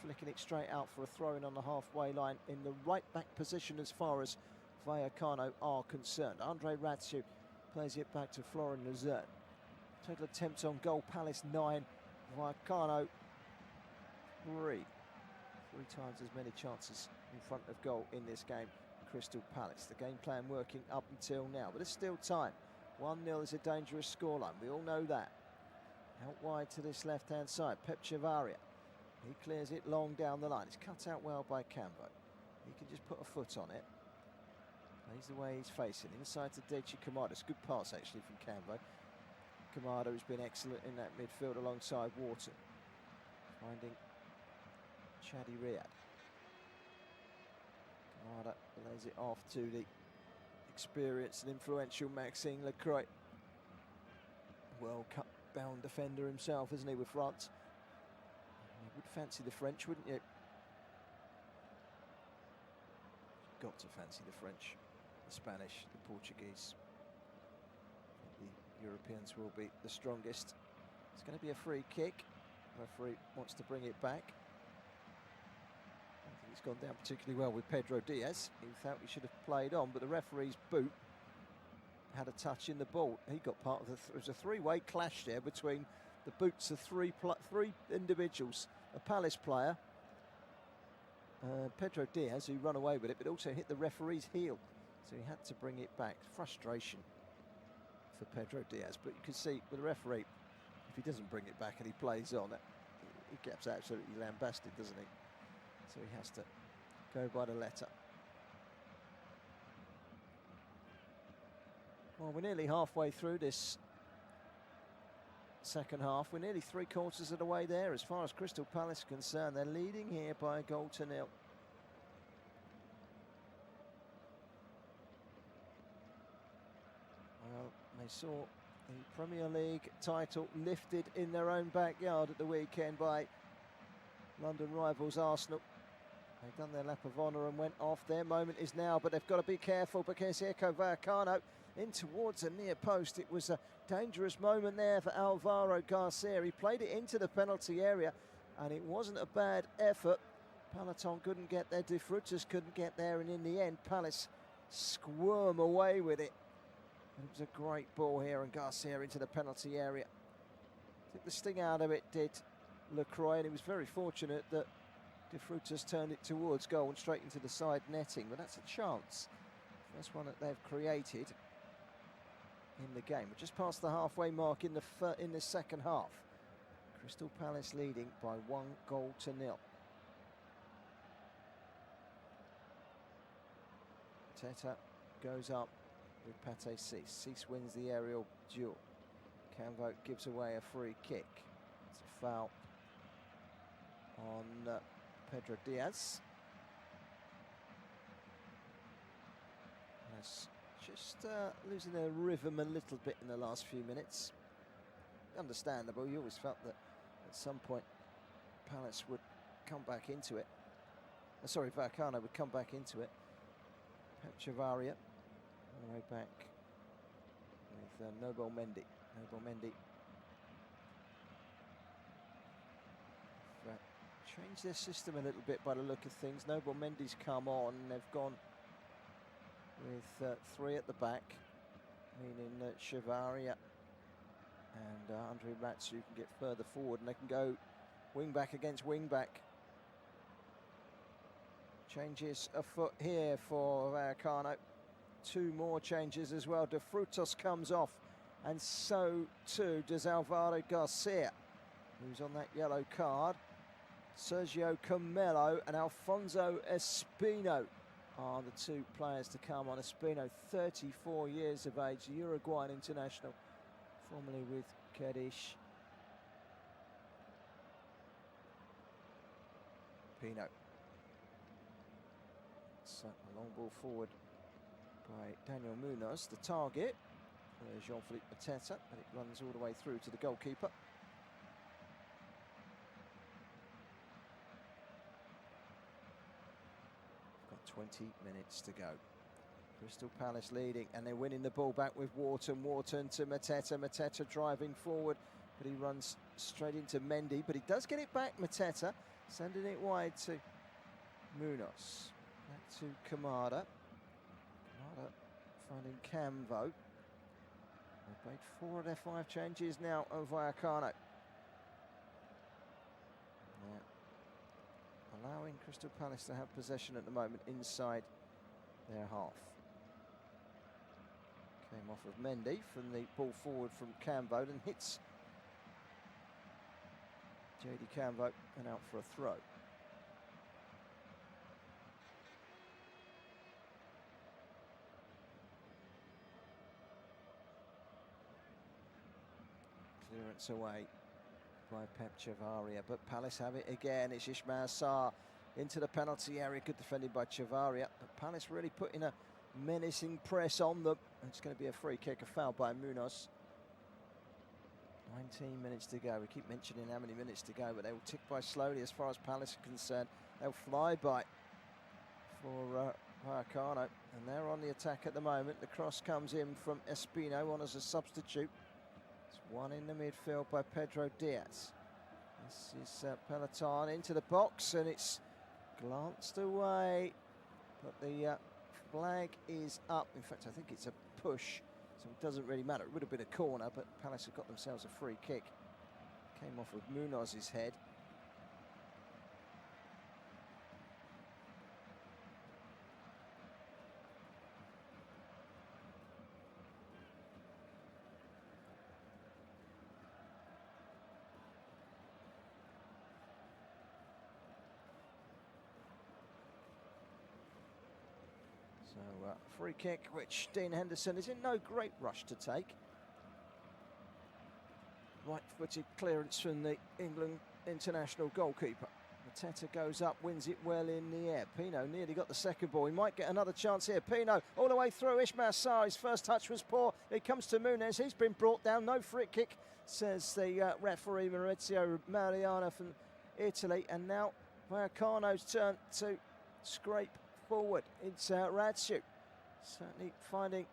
flicking it straight out for a throw-in on the halfway line in the right-back position as far as Vallecano are concerned. Andre Rayo plays it back to Florian Luzerne. Total attempts on goal, Palace 9, Vallecano 3. 3 times as many chances in front of goal in this game. Crystal Palace, the game plan working up until now, but there's still time. 1-0 is a dangerous scoreline, we all know that. Out wide to this left-hand side, Pep Chavaria. He clears it long down the line. It's cut out well by Cambo. He can just put a foot on it. Plays the way he's facing, inside to Daichi Kamada. It's a good pass actually from Cambo. Kamada has been excellent in that midfield alongside Wharton. Finding Shadi Riyad. Kamada lays it off to the experienced and influential Maxime Lecroix. World Cup bound defender himself, isn't he, with France? You would fancy the French, wouldn't you? You've got to fancy the French, the Spanish, the Portuguese. The Europeans will be the strongest. It's going to be a free kick. Referee wants to bring it back. I don't think it's gone down particularly well with Pedro Diaz. He thought he should have played on, but the referee's boot had a touch in the ball. He got part of it was a three-way clash there between the boots of three individuals. A Palace player, Pedro Diaz, who ran away with it, but also hit the referee's heel. So he had to bring it back. Frustration for Pedro Diaz, but you can see with the referee, if he doesn't bring it back and he plays on it, he gets absolutely lambasted, doesn't he? So he has to go by the letter. Well, we're nearly halfway through this second half. We're nearly 3/4 of the way there as far as Crystal Palace is concerned. They're leading here by a goal to nil. Well, they saw the Premier League title lifted in their own backyard at the weekend by London rivals Arsenal. They've done their lap of honour and went off. Their moment is now, but they've got to be careful because here comes Vallecano in towards a near post. It was a dangerous moment there for Alvaro Garcia. He played it into the penalty area and it wasn't a bad effort. Peloton couldn't get there, De Frutas couldn't get there, and in the end Palace squirm away with it. It was a great ball here and Garcia into the penalty area. Took the sting out of it, did Lecroix, and he was very fortunate that De Frutas turned it towards goal and straight into the side netting, but that's a chance. First one that they've created in the game. We're just past the halfway mark in the second half. Crystal Palace leading by 1-0. Teta goes up with Pate Cis. Cis wins the aerial duel. Canvo gives away a free kick. It's a foul on Pedro Diaz. Yes, just losing their rhythm a little bit in the last few minutes. Understandable. You always felt that at some point Palace would come back into it. Sorry, Vallecano would come back into it. Pep Chavaria all the way back with Nobel Mendy. Changed their system a little bit by the look of things. Nobel Mendy's come on and they've gone with 3 at the back, meaning that Chavaria and Andre Ratsu can get further forward and they can go wing back against wing back. Changes afoot here for Vallecano. 2 more changes as well. De Frutas comes off and so too does Alvaro Garcia, who's on that yellow card. Sergio Camelo and Alfonso Espino are the 2 players to come on. Espino, 34 years of age, Uruguayan international, formerly with Cadiz. Pino. It's a long ball forward by Daniel Munoz, the target. Jean-Philippe Mateta, and it runs all the way through to the goalkeeper. We've got 20 minutes to go. Crystal Palace leading, and they're winning the ball back with Wharton. Wharton to Mateta. Mateta driving forward, but he runs straight into Mendy, but he does get it back, Mateta, sending it wide to Munoz. Back to Kamada. Kamada finding Canvo. They've made 4 of their 5 changes now of Vallecano. Allowing Crystal Palace to have possession at the moment inside their half. Came off of Mendy from the ball forward from Canvo and hits JD Canvo and out for a throw. Clearance away by Pep Chavaria, but Palace have it again. It's Ismail Sarr into the penalty area, good defending by Chavaria, but Palace really putting a menacing press on them. It's going to be a free kick, a foul by Munoz. 19 minutes to go. We keep mentioning how many minutes to go, but they will tick by slowly as far as Palace are concerned. They'll fly by for Vallecano, and they're on the attack at the moment. The cross comes in from Espino on as a substitute. It's one in the midfield by Pedro Diaz. This is Peloton into the box, and it's glanced away, but the flag is up. In fact, I think it's a push, so it doesn't really matter. It would have been a corner, but Palace have got themselves a free kick. Came off with Munoz's head. So free kick, which Dean Henderson is in no great rush to take. Right-footed clearance from the England international goalkeeper. Mateta goes up, wins it well in the air. Pino nearly got the second ball. He might get another chance here. Pino all the way through. Ismail Sarr, his first touch was poor. It comes to Muniz. He's been brought down. No free kick, says the referee Maurizio Mariano from Italy. And now Vallecano's turn to scrape forward. It's Rayo. Certainly finding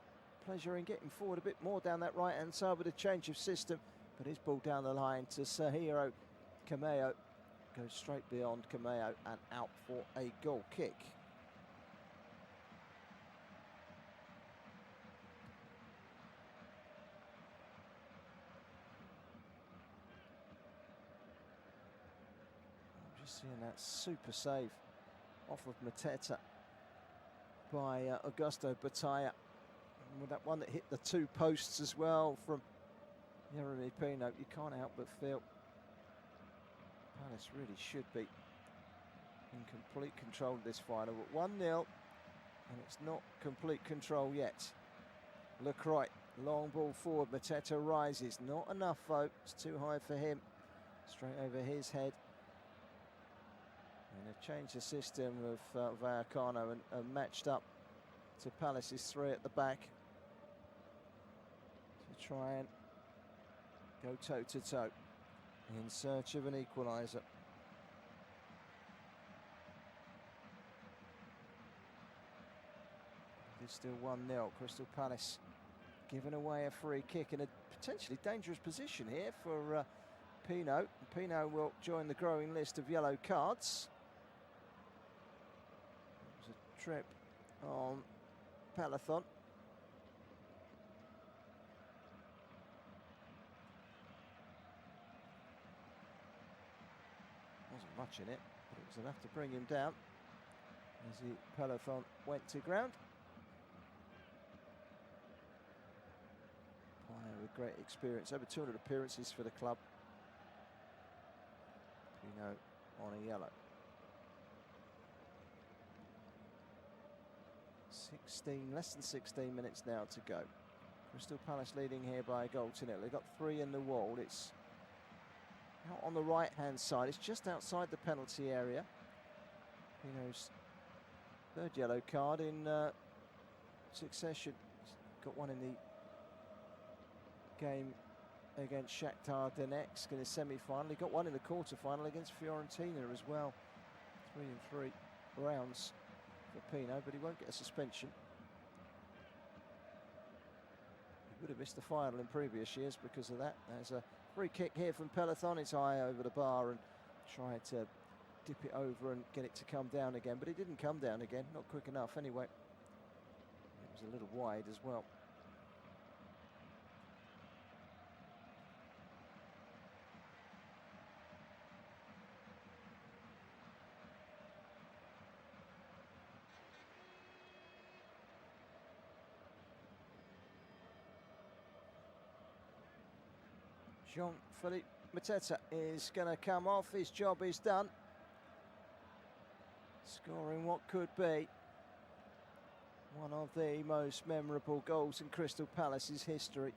pleasure in getting forward a bit more down that right-hand side with a change of system. But his ball down the line to Sergio Cameo. Goes straight beyond Cameo and out for a goal kick. I'm just seeing that super save off of Mateta by Augusto Batalla. With that one that hit the two posts as well from Yeremy Pino, you can't help but feel Palace really should be in complete control of this final. But 1-0, and it's not complete control yet. Lecroix, long ball forward, Mateta rises. Not enough though, it's too high for him. Straight over his head. And they've changed the system of Vallecano and matched up to Palace's three at the back to try and go toe-to-toe in search of an equaliser. It's still 1-0. Crystal Palace giving away a free kick in a potentially dangerous position here for Pino. Pino will join the growing list of yellow cards. It was a trip on Peloton. Wasn't much in it, but it was enough to bring him down as the Peloton went to ground. Player with great experience, over 200 appearances for the club. Pino on a yellow. less than 16 minutes now to go. Crystal Palace leading here by a goal to nil. They've got 3 in the wall. It's out on the right-hand side. It's just outside the penalty area. Pino's third yellow card in succession. He's got one in the game against Shakhtar Donetsk in the semi-final. He got one in the quarter-final against Fiorentina as well. 3 in 3 rounds for Pino, but he won't get a suspension. He would have missed the final in previous years because of that. There's a free kick here from Peloton. It's high over the bar and tried to dip it over and get it to come down again, but it didn't come down again, not quick enough anyway. It was a little wide as well. Jean-Philippe Mateta is going to come off. His job is done. Scoring what could be one of the most memorable goals in Crystal Palace's history.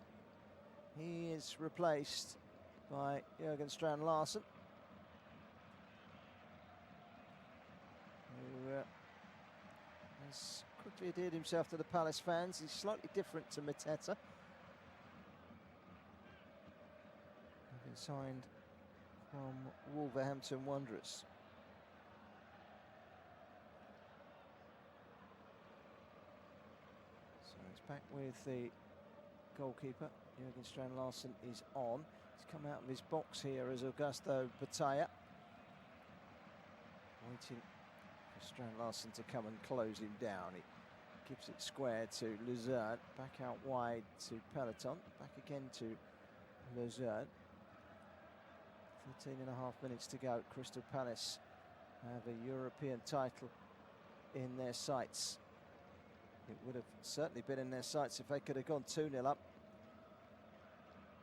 He is replaced by Jürgen Strand Larsen, who has quickly endeared himself to the Palace fans. He's slightly different to Mateta. Having signed from Wolverhampton Wanderers. So it's back with the goalkeeper. Jürgen Strand-Larsen is on. He's come out of his box here as Augusto Batalla. Waiting for Strand-Larsen to come and close him down. He gives it square to Luzerne. Back out wide to Peloton. Back again to Luzerne. 13.5 minutes to go. Crystal Palace have a European title in their sights. It would have certainly been in their sights if they could have gone 2-0 up.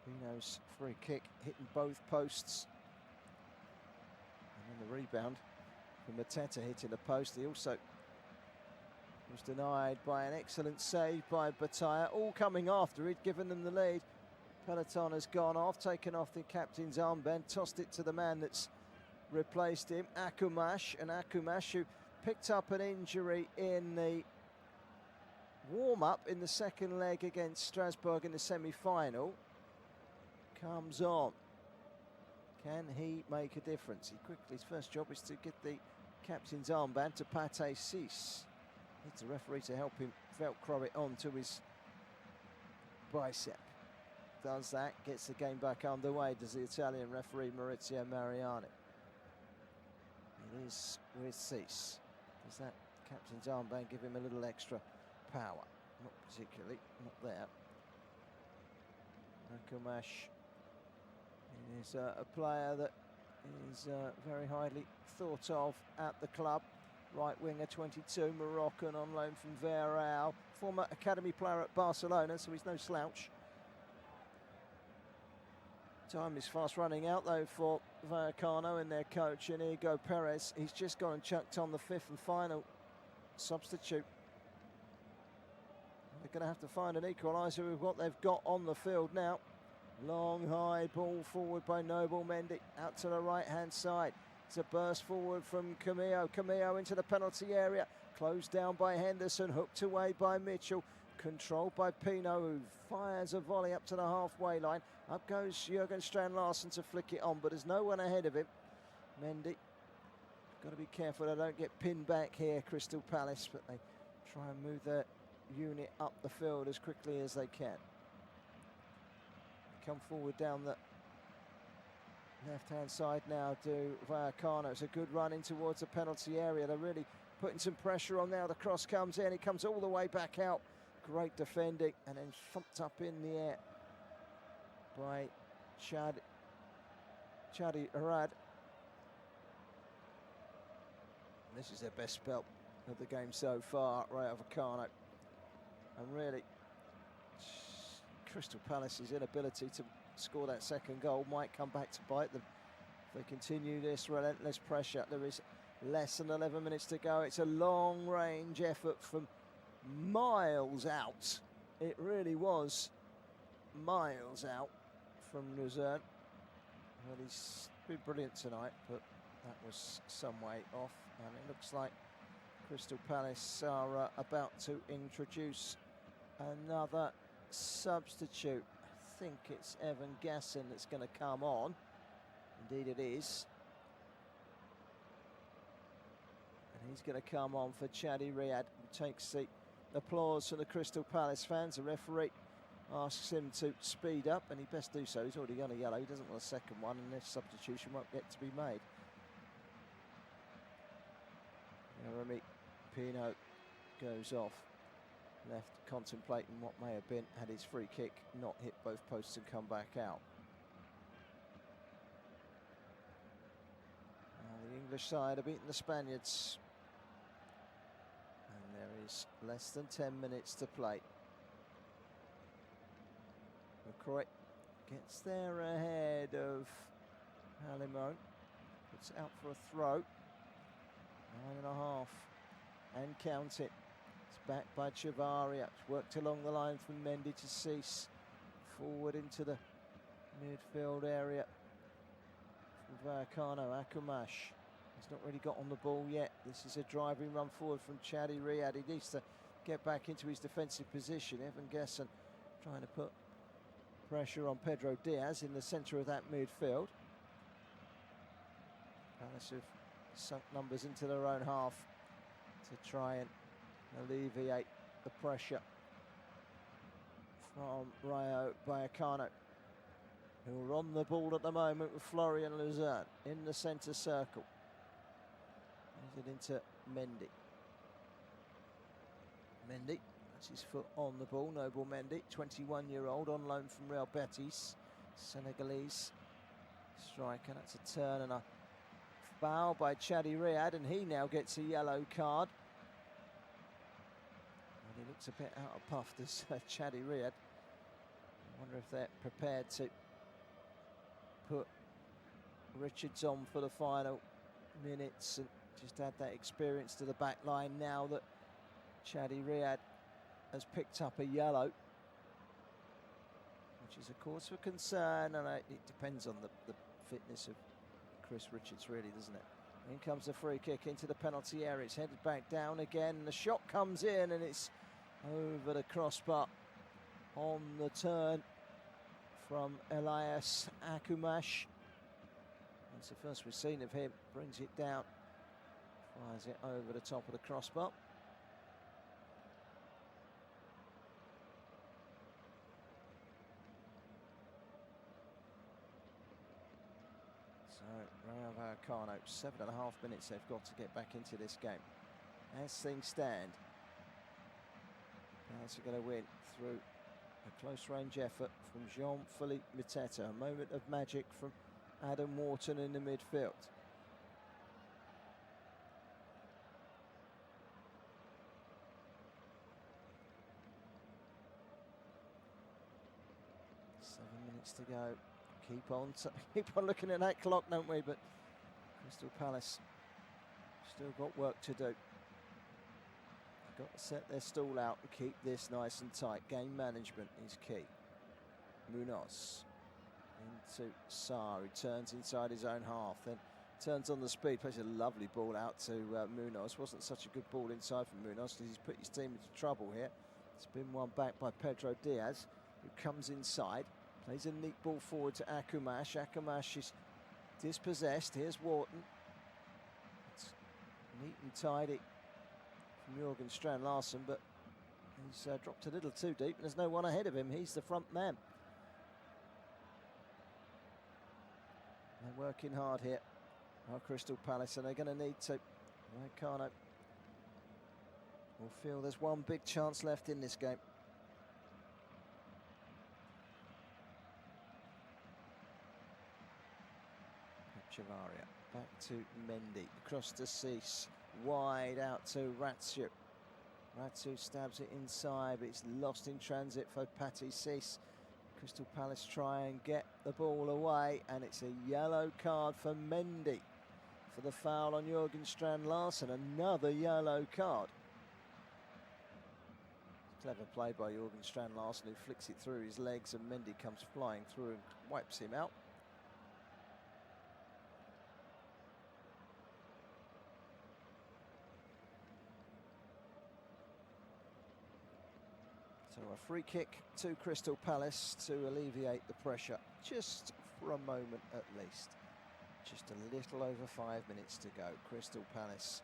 Pino's free kick hitting both posts. And then the rebound from Mateta hitting the post. He also was denied by an excellent save by Batalla. All coming after, he'd given them the lead. Peloton has gone off, taken off the captain's armband, tossed it to the man that's replaced him, Akumash. And Akumash, who picked up an injury in the warm-up in the second leg against Strasbourg in the semi-final, comes on. Can he make a difference? He quickly, his first job is to get the captain's armband to Pate Cis. Needs the referee to help him Velcro it onto his bicep. Does that, gets the game back underway, does the Italian referee Maurizio Mariani. It is with Cis. Does that captain's armband give him a little extra power? Not particularly, not there. Akumash is a player that is very highly thought of at the club. Right winger, 22, Moroccan, on loan from Rayo, former academy player at Barcelona, so he's no slouch. Time is fast running out though for Vallecano and their coach Inigo Perez. He's just gone and chucked on the fifth and final substitute. They're going to have to find an equaliser with what they've got on the field now. Long high ball forward by Noble Mendy out to the right hand side. It's a burst forward from Camillo. Camillo into the penalty area. Closed down by Henderson, hooked away by Mitchell. Controlled by Pino, who fires a volley up to the halfway line. Up goes Jürgen Strand-Larsen to flick it on, but there's no one ahead of him. Mendy, got to be careful they don't get pinned back here, Crystal Palace, but they try and move their unit up the field as quickly as they can. They come forward down the left-hand side now to Vallecano. It's a good run in towards the penalty area. They're really putting some pressure on now. The cross comes in, it comes all the way back out. Great defending, and then thumped up in the air by Chadi Arad. This is their best spell of the game so far, Rayo Vallecano. And really, Crystal Palace's inability to score that second goal might come back to bite them if they continue this relentless pressure. There is less than 11 minutes to go. It's a long-range effort from miles out. It really was miles out from Luzerne. Well, he's been brilliant tonight, but that was some way off, and it looks like Crystal Palace are about to introduce another substitute. I think it's Evan Gasson that's going to come on. Indeed it is. And he's going to come on for Chadi Riyad, who takes the applause from the Crystal Palace fans. The referee asks him to speed up, and he best do so. He's already got a yellow. He doesn't want a second one, and this substitution won't get to be made. Jeremy Pino goes off, left contemplating what may have been, had his free kick not hit both posts and come back out. The English side are beating the Spaniards. There is less than 10 minutes to play. McCroy gets there ahead of Halimon. Puts out for a throw. 9.5 and count it. It's back by Chavaria. It's worked along the line from Mendy to Cease. Forward into the midfield area. From Vallecano, Akumash. He's not really got on the ball yet. This is a driving run forward from Chadi Riyad. He needs to get back into his defensive position. Evan Gesson trying to put pressure on Pedro Diaz in the centre of that midfield. Palace have sunk numbers into their own half to try and alleviate the pressure from Rayo Vallecano, who are on the ball at the moment with Florian Luzerne in the centre circle. He's it into Mendy. Mendy has his foot on the ball. Noble Mendy, 21-year-old, on loan from Real Betis. Senegalese striker. That's a turn and a foul by Chadi Riyad, and he now gets a yellow card. And he looks a bit out of puff, does Chadi Riyad. I wonder if they're prepared to put Richards on for the final minutes and just add that experience to the back line now that Chadi Riyad has picked up a yellow, which is a cause for concern, and it depends on the fitness of Chris Richards, really, doesn't it? In comes the free kick into the penalty area. It's headed back down again. The shot comes in and it's over the crossbar on the turn from Elias Akumash. That's the first we've seen of him. Brings it down, fires it over the top of the crossbar. So Rayo Vallecano, 7.5 minutes they've got to get back into this game. As things stand, Palace are going to win through a close range effort from Jean-Philippe Mateta. A moment of magic from Adam Wharton in the midfield. To go. Keep on looking at that clock, don't we? But Crystal Palace still got work to do. They've got to set their stall out and keep this nice and tight. Game management is key. Munoz into Sarr, who turns inside his own half, then turns on the speed, plays a lovely ball out to Munoz. Wasn't such a good ball inside from Munoz because he's put his team into trouble here. It's been won back by Pedro Diaz, who comes inside. Plays a neat ball forward to Akumash. Akumash is dispossessed. Here's Wharton. It's neat and tidy from Jørgen Strand Larsen, but he's dropped a little too deep, and there's no one ahead of him. He's the front man. They're working hard here, Crystal Palace, and they're going to need to. Vallecano will feel there's one big chance left in this game. Chavaria, back to Mendy, across to Cease, wide out to Ratsu. Ratsu stabs it inside, but it's lost in transit for Patty Cease. Crystal Palace try and get the ball away, and it's a yellow card for Mendy for the foul on Jørgen Strand Larsen. Another yellow card. Clever play by Jørgen Strand Larsen, who flicks it through his legs, and Mendy comes flying through and wipes him out. So a free kick to Crystal Palace to alleviate the pressure, just for a moment at least. Just a little over 5 minutes to go. Crystal Palace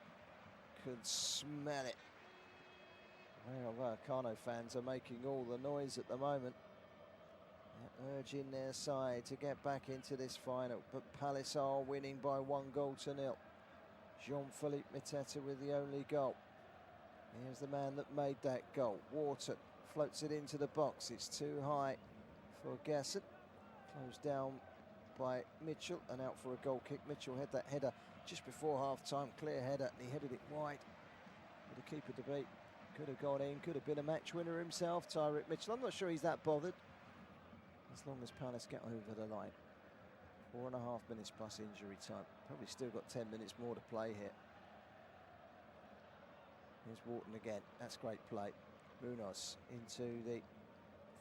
could smell it. Rayo Vallecano fans are making all the noise at the moment. They're urging their side to get back into this final, but Palace are winning by 1-0. Jean-Philippe Mateta with the only goal. Here's the man that made that goal, Wharton. Floats it into the box. It's too high for Gesson. Closed down by Mitchell and out for a goal kick. Mitchell had that header just before half-time, clear header, and he headed it wide with the keeper to beat. Could have gone in, could have been a match winner himself, Tyrick Mitchell. I'm not sure he's that bothered, as long as Palace get over the line. 4.5 minutes plus injury time. Probably still got 10 minutes more to play here. Here's Wharton again. That's great play. Munoz into the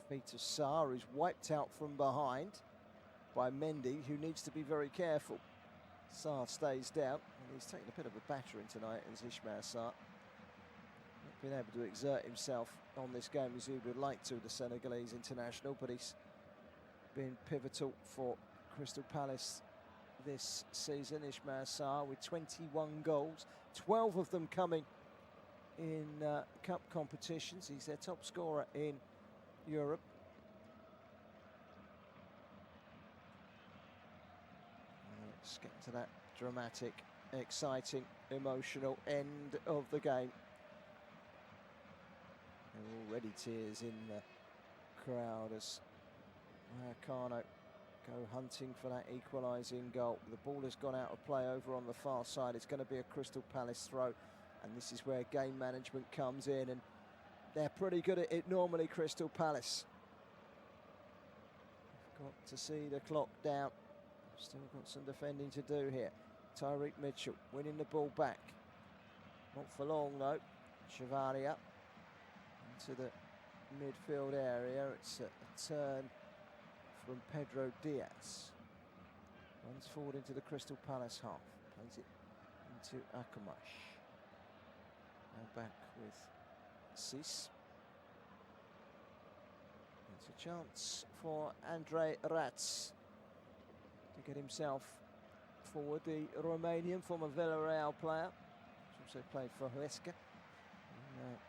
feet of Sarr, who's wiped out from behind by Mendy, who needs to be very careful. Sarr stays down, and he's taking a bit of a battering tonight as Ismail Sarr. been able to exert himself on this game as he would like to, the Senegalese international, but he's been pivotal for Crystal Palace this season. Ismail Sarr with 21 goals, 12 of them coming in cup competitions. He's their top scorer in Europe. Let's get to that dramatic, exciting, emotional end of the game. There are already tears in the crowd as Vallecano go hunting for that equalising goal. The ball has gone out of play over on the far side. It's going to be a Crystal Palace throw, and this is where game management comes in, and they're pretty good at it normally, Crystal Palace. Got to see the clock down. Still got some defending to do here. Tyreek Mitchell winning the ball back. Not for long though. Chavaria into the midfield area. It's a turn from Pedro Diaz. Runs forward into the Crystal Palace half. Plays it into Akamash. Now back with Sis. It's a chance for Andre Rats to get himself forward. The Romanian, former Villarreal player, who's also played for Huesca.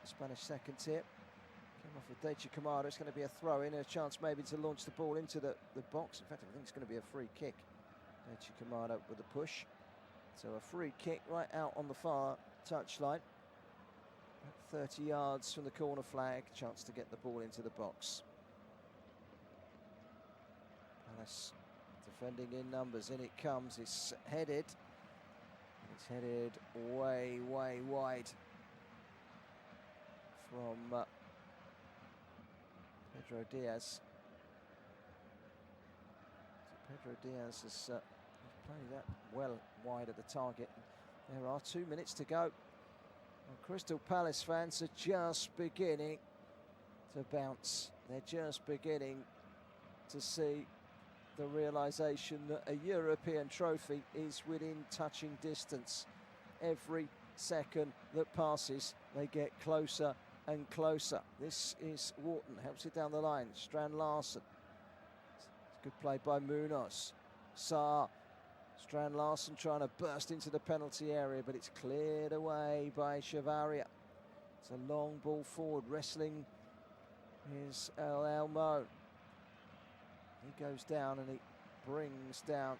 Spanish second tier. Came off with Deichi Kamada. It's going to be a throw in, a chance maybe to launch the ball into the box. In fact, I think it's going to be a free kick. Deichi Kamada with a push. So a free kick right out on the far touchline. About 30 yards from the corner flag. Chance to get the ball into the box. Palace defending in numbers, in it comes, it's headed. It's headed way, way wide from Pedro Diaz. So Pedro Diaz has played that well wide of the target. There are 2 minutes to go. Well, Crystal Palace fans are just beginning to bounce. They're just beginning to see the realisation that a European trophy is within touching distance. Every second that passes, they get closer and closer. This is Wharton, helps it down the line. Strand Larsen. It's good play by Munoz. Sarr. Strand Larsen trying to burst into the penalty area, but it's cleared away by Chavaria. It's a long ball forward. Wrestling is El Elmo. He goes down and he brings down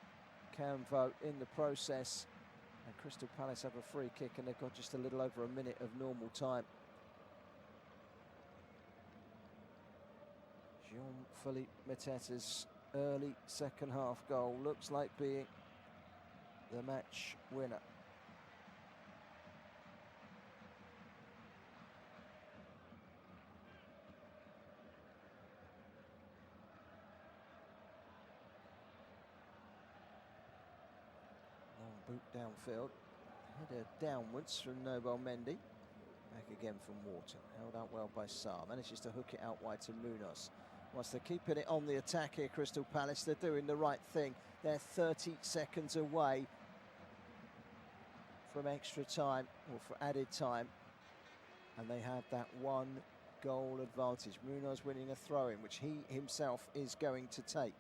Camvo in the process. And Crystal Palace have a free kick, and they've got just a little over a minute of normal time. Jean-Philippe Mateta's early second half goal looks like being the match winner. Boot downfield, header downwards from Nobel Mendy. Back again from Wharton, held out well by Sarr, manages to hook it out wide to Munoz. Whilst they're keeping it on the attack here, Crystal Palace, they're doing the right thing. They're 30 seconds away from extra time, or for added time, and they have that 1 goal advantage. Munoz winning a throw-in, which he himself is going to take.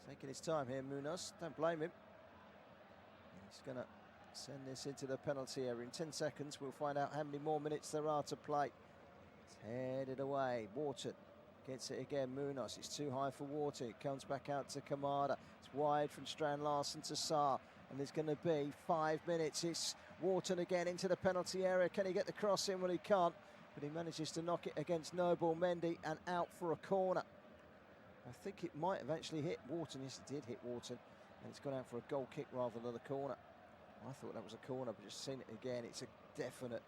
Taking his time here, Munoz. Don't blame him. He's going to send this into the penalty area. In 10 seconds, we'll find out how many more minutes there are to play. It's headed away. Wharton gets it again. Munoz. It's too high for Wharton. It comes back out to Kamada. It's wide from Strand Larsen to Sarr. And there's going to be 5 minutes. It's Wharton again into the penalty area. Can he get the cross in? Well, he can't. But he manages to knock it against Nobel Mendy and out for a corner. I think it might have actually hit Wharton. Yes, it did hit Wharton. And it's gone out for a goal kick rather than a corner. I thought that was a corner, but just seen it again. It's a definite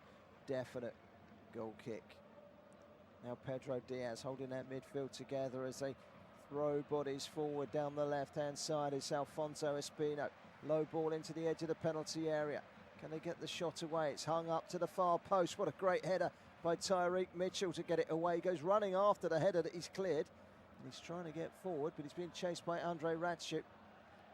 goal kick. Now Pedro Diaz holding that midfield together as they throw bodies forward down the left-hand side. It's Alfonso Espino. Low ball into the edge of the penalty area. Can they get the shot away? It's hung up to the far post. What a great header by Tyreek Mitchell to get it away. He goes running after the header that he's cleared. And he's trying to get forward, but he's being chased by Andre Ratchuk.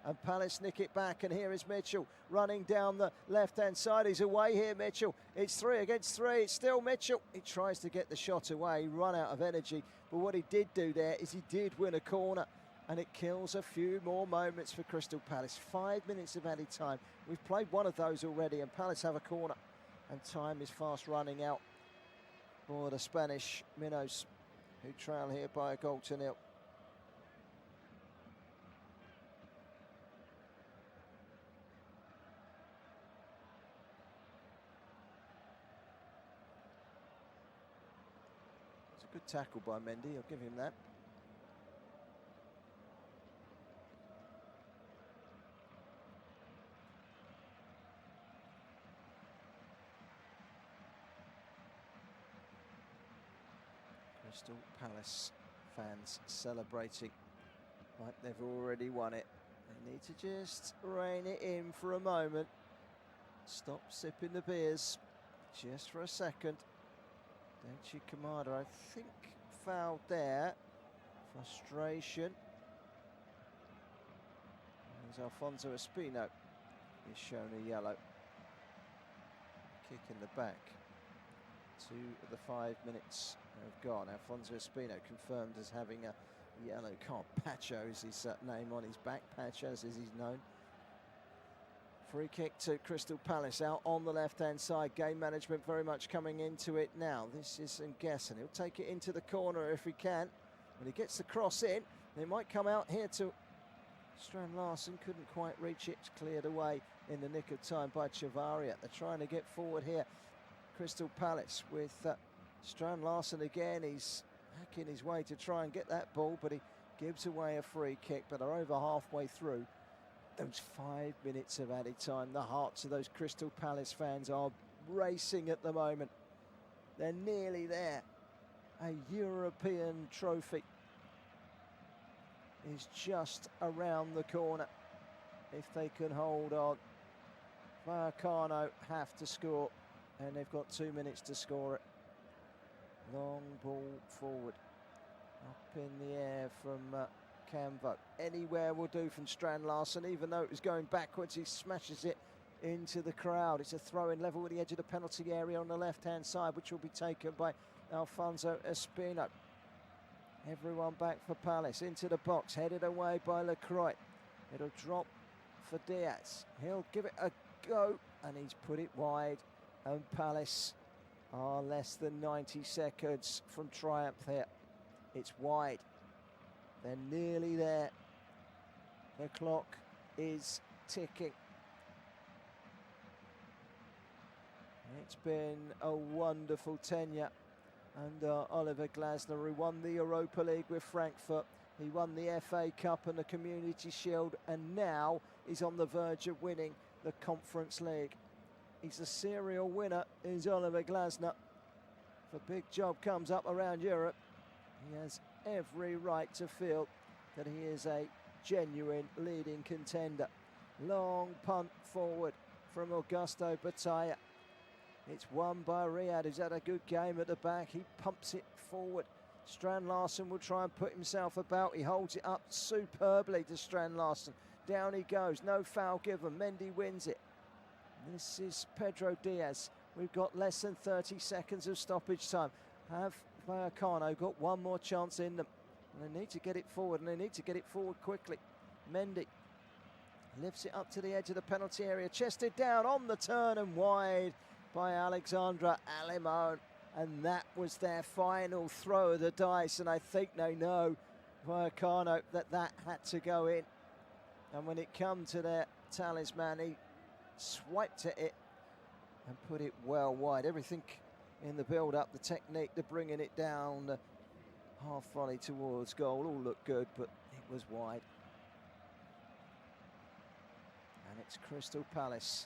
and Palace nick it back, and here is Mitchell running down the left-hand side. He's away here, Mitchell. It's 3 against 3. It's still Mitchell. He tries to get the shot away. He run out of energy, but what he did do there is he did win a corner, and it kills a few more moments for Crystal Palace. 5 minutes of added time. We've played one of those already, and Palace have a corner, and time is fast running out for the Spanish minnows, who trail here by a 1-0. Good tackle by Mendy, I'll give him that. Crystal Palace fans celebrating like they've already won it. They need to just rein it in for a moment. Stop sipping the beers just for a second. Denchi Kamada, I think, fouled there. Frustration. As Alfonso Espino is shown a yellow. Kick in the back. 2 of the 5 minutes have gone. Alfonso Espino confirmed as having a yellow card. Pacho is his name on his back. Pacho as he's known. Free kick to Crystal Palace out on the left-hand side. Game management very much coming into it now. This is Nguessan. He'll take it into the corner if he can. When he gets the cross in, they might come out here to Strand Larsen. Couldn't quite reach it. It's cleared away in the nick of time by Chavaria. They're trying to get forward here. Crystal Palace with Strand Larsen again. He's hacking his way to try and get that ball, but he gives away a free kick. But are over halfway through those 5 minutes of added time. The hearts of those Crystal Palace fans are racing at the moment. They're nearly there. A European trophy is just around the corner if they can hold on. Vallecano have to score, and they've got 2 minutes to score it. Long ball forward, up in the air from Camvo. Anywhere will do from Strand Larsen, even though it was going backwards. He smashes it into the crowd. It's a throw-in level with the edge of the penalty area on the left-hand side, which will be taken by Alfonso Espino. Everyone back for Palace, into the box, headed away by Lacroix. It'll drop for Diaz. He'll give it a go, and he's put it wide, and Palace are less than 90 seconds from triumph here. It's wide. They're nearly there. The clock is ticking. It's been a wonderful tenure under Oliver Glasner, who won the Europa League with Frankfurt. He won the FA Cup and the Community Shield, and now he's on the verge of winning the Conference League. He's a serial winner, is Oliver Glasner. If a big job comes up around Europe, he has every right to feel that he is a genuine leading contender. Long punt forward from Augusto Batalla. It's won by Riyad, who's had a good game at the back. He pumps it forward. Strand Larsen will try and put himself about. He holds it up superbly to Strand Larsen. Down he goes, no foul given. Mendy wins it. This is Pedro Diaz. We've got less than 30 seconds of stoppage time. Have Vallecano got one more chance in them? And they need to get it forward, and they need to get it forward quickly. Mendy lifts it up to the edge of the penalty area, chested down on the turn and wide by Alexandra Alimon. And that was their final throw of the dice, and I think they know, Vallecano, that had to go in. And when it come to their talisman, he swiped at it and put it well wide. Everything in the build-up, the technique, the bringing it down, the half volley towards goal, all looked good, but it was wide. And it's Crystal Palace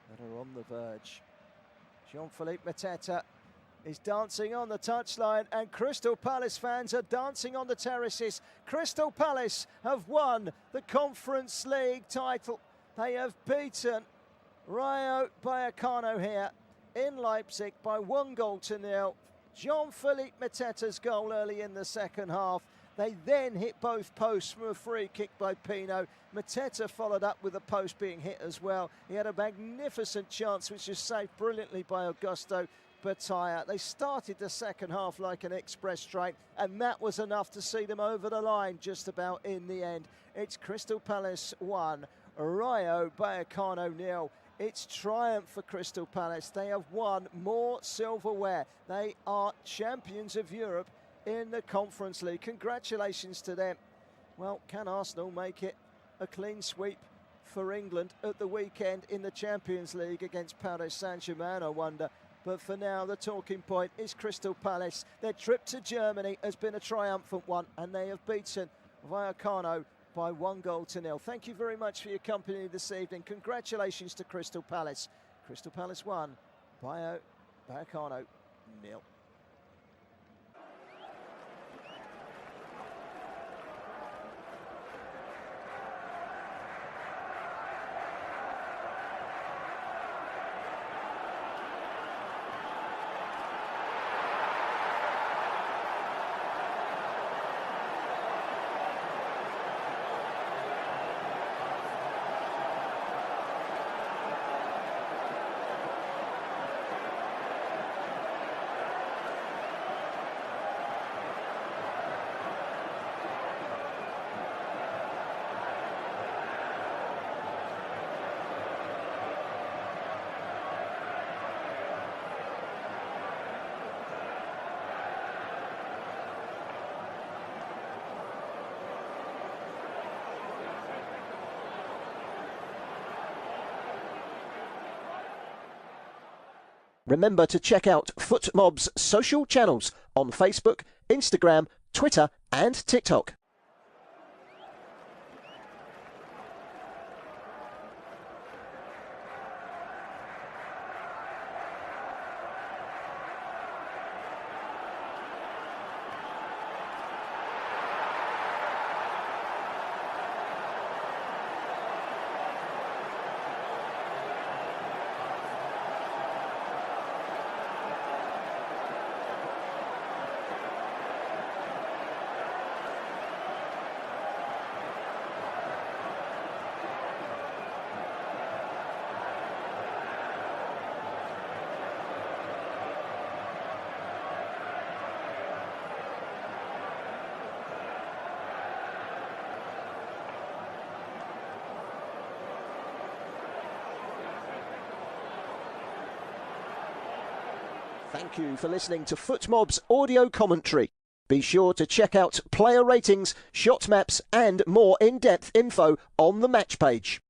that are on the verge. Jean-Philippe Mateta is dancing on the touchline, and Crystal Palace fans are dancing on the terraces. Crystal Palace have won the Conference League title. They have beaten Rayo Vallecano here in Leipzig by 1-0. Jean-Philippe Mateta's goal early in the second half, They then hit both posts from a free kick by Pino. Mateta followed up with a post being hit as well. He had a magnificent chance which was saved brilliantly by Augusto Bataya. They started the second half like an express train, and that was enough to see them over the line just about in the end. It's Crystal Palace 1, Rayo Vallecano 0. It's triumph for Crystal Palace. They have won more silverware. They are champions of Europe in the Conference League. Congratulations to them. Well, can Arsenal make it a clean sweep for England at the weekend in the Champions League against Paris Saint-Germain, I wonder. But for now, the talking point is Crystal Palace. Their trip to Germany has been a triumphant one, and they have beaten Vallecano by 1-0. Thank you very much for your company this evening. Congratulations to Crystal Palace. Crystal Palace 1, Vallecano 0. Remember to check out FootMob's social channels on Facebook, Instagram, Twitter and TikTok. Thank you for listening to FootMob's audio commentary. Be sure to check out player ratings, shot maps and more in-depth info on the match page.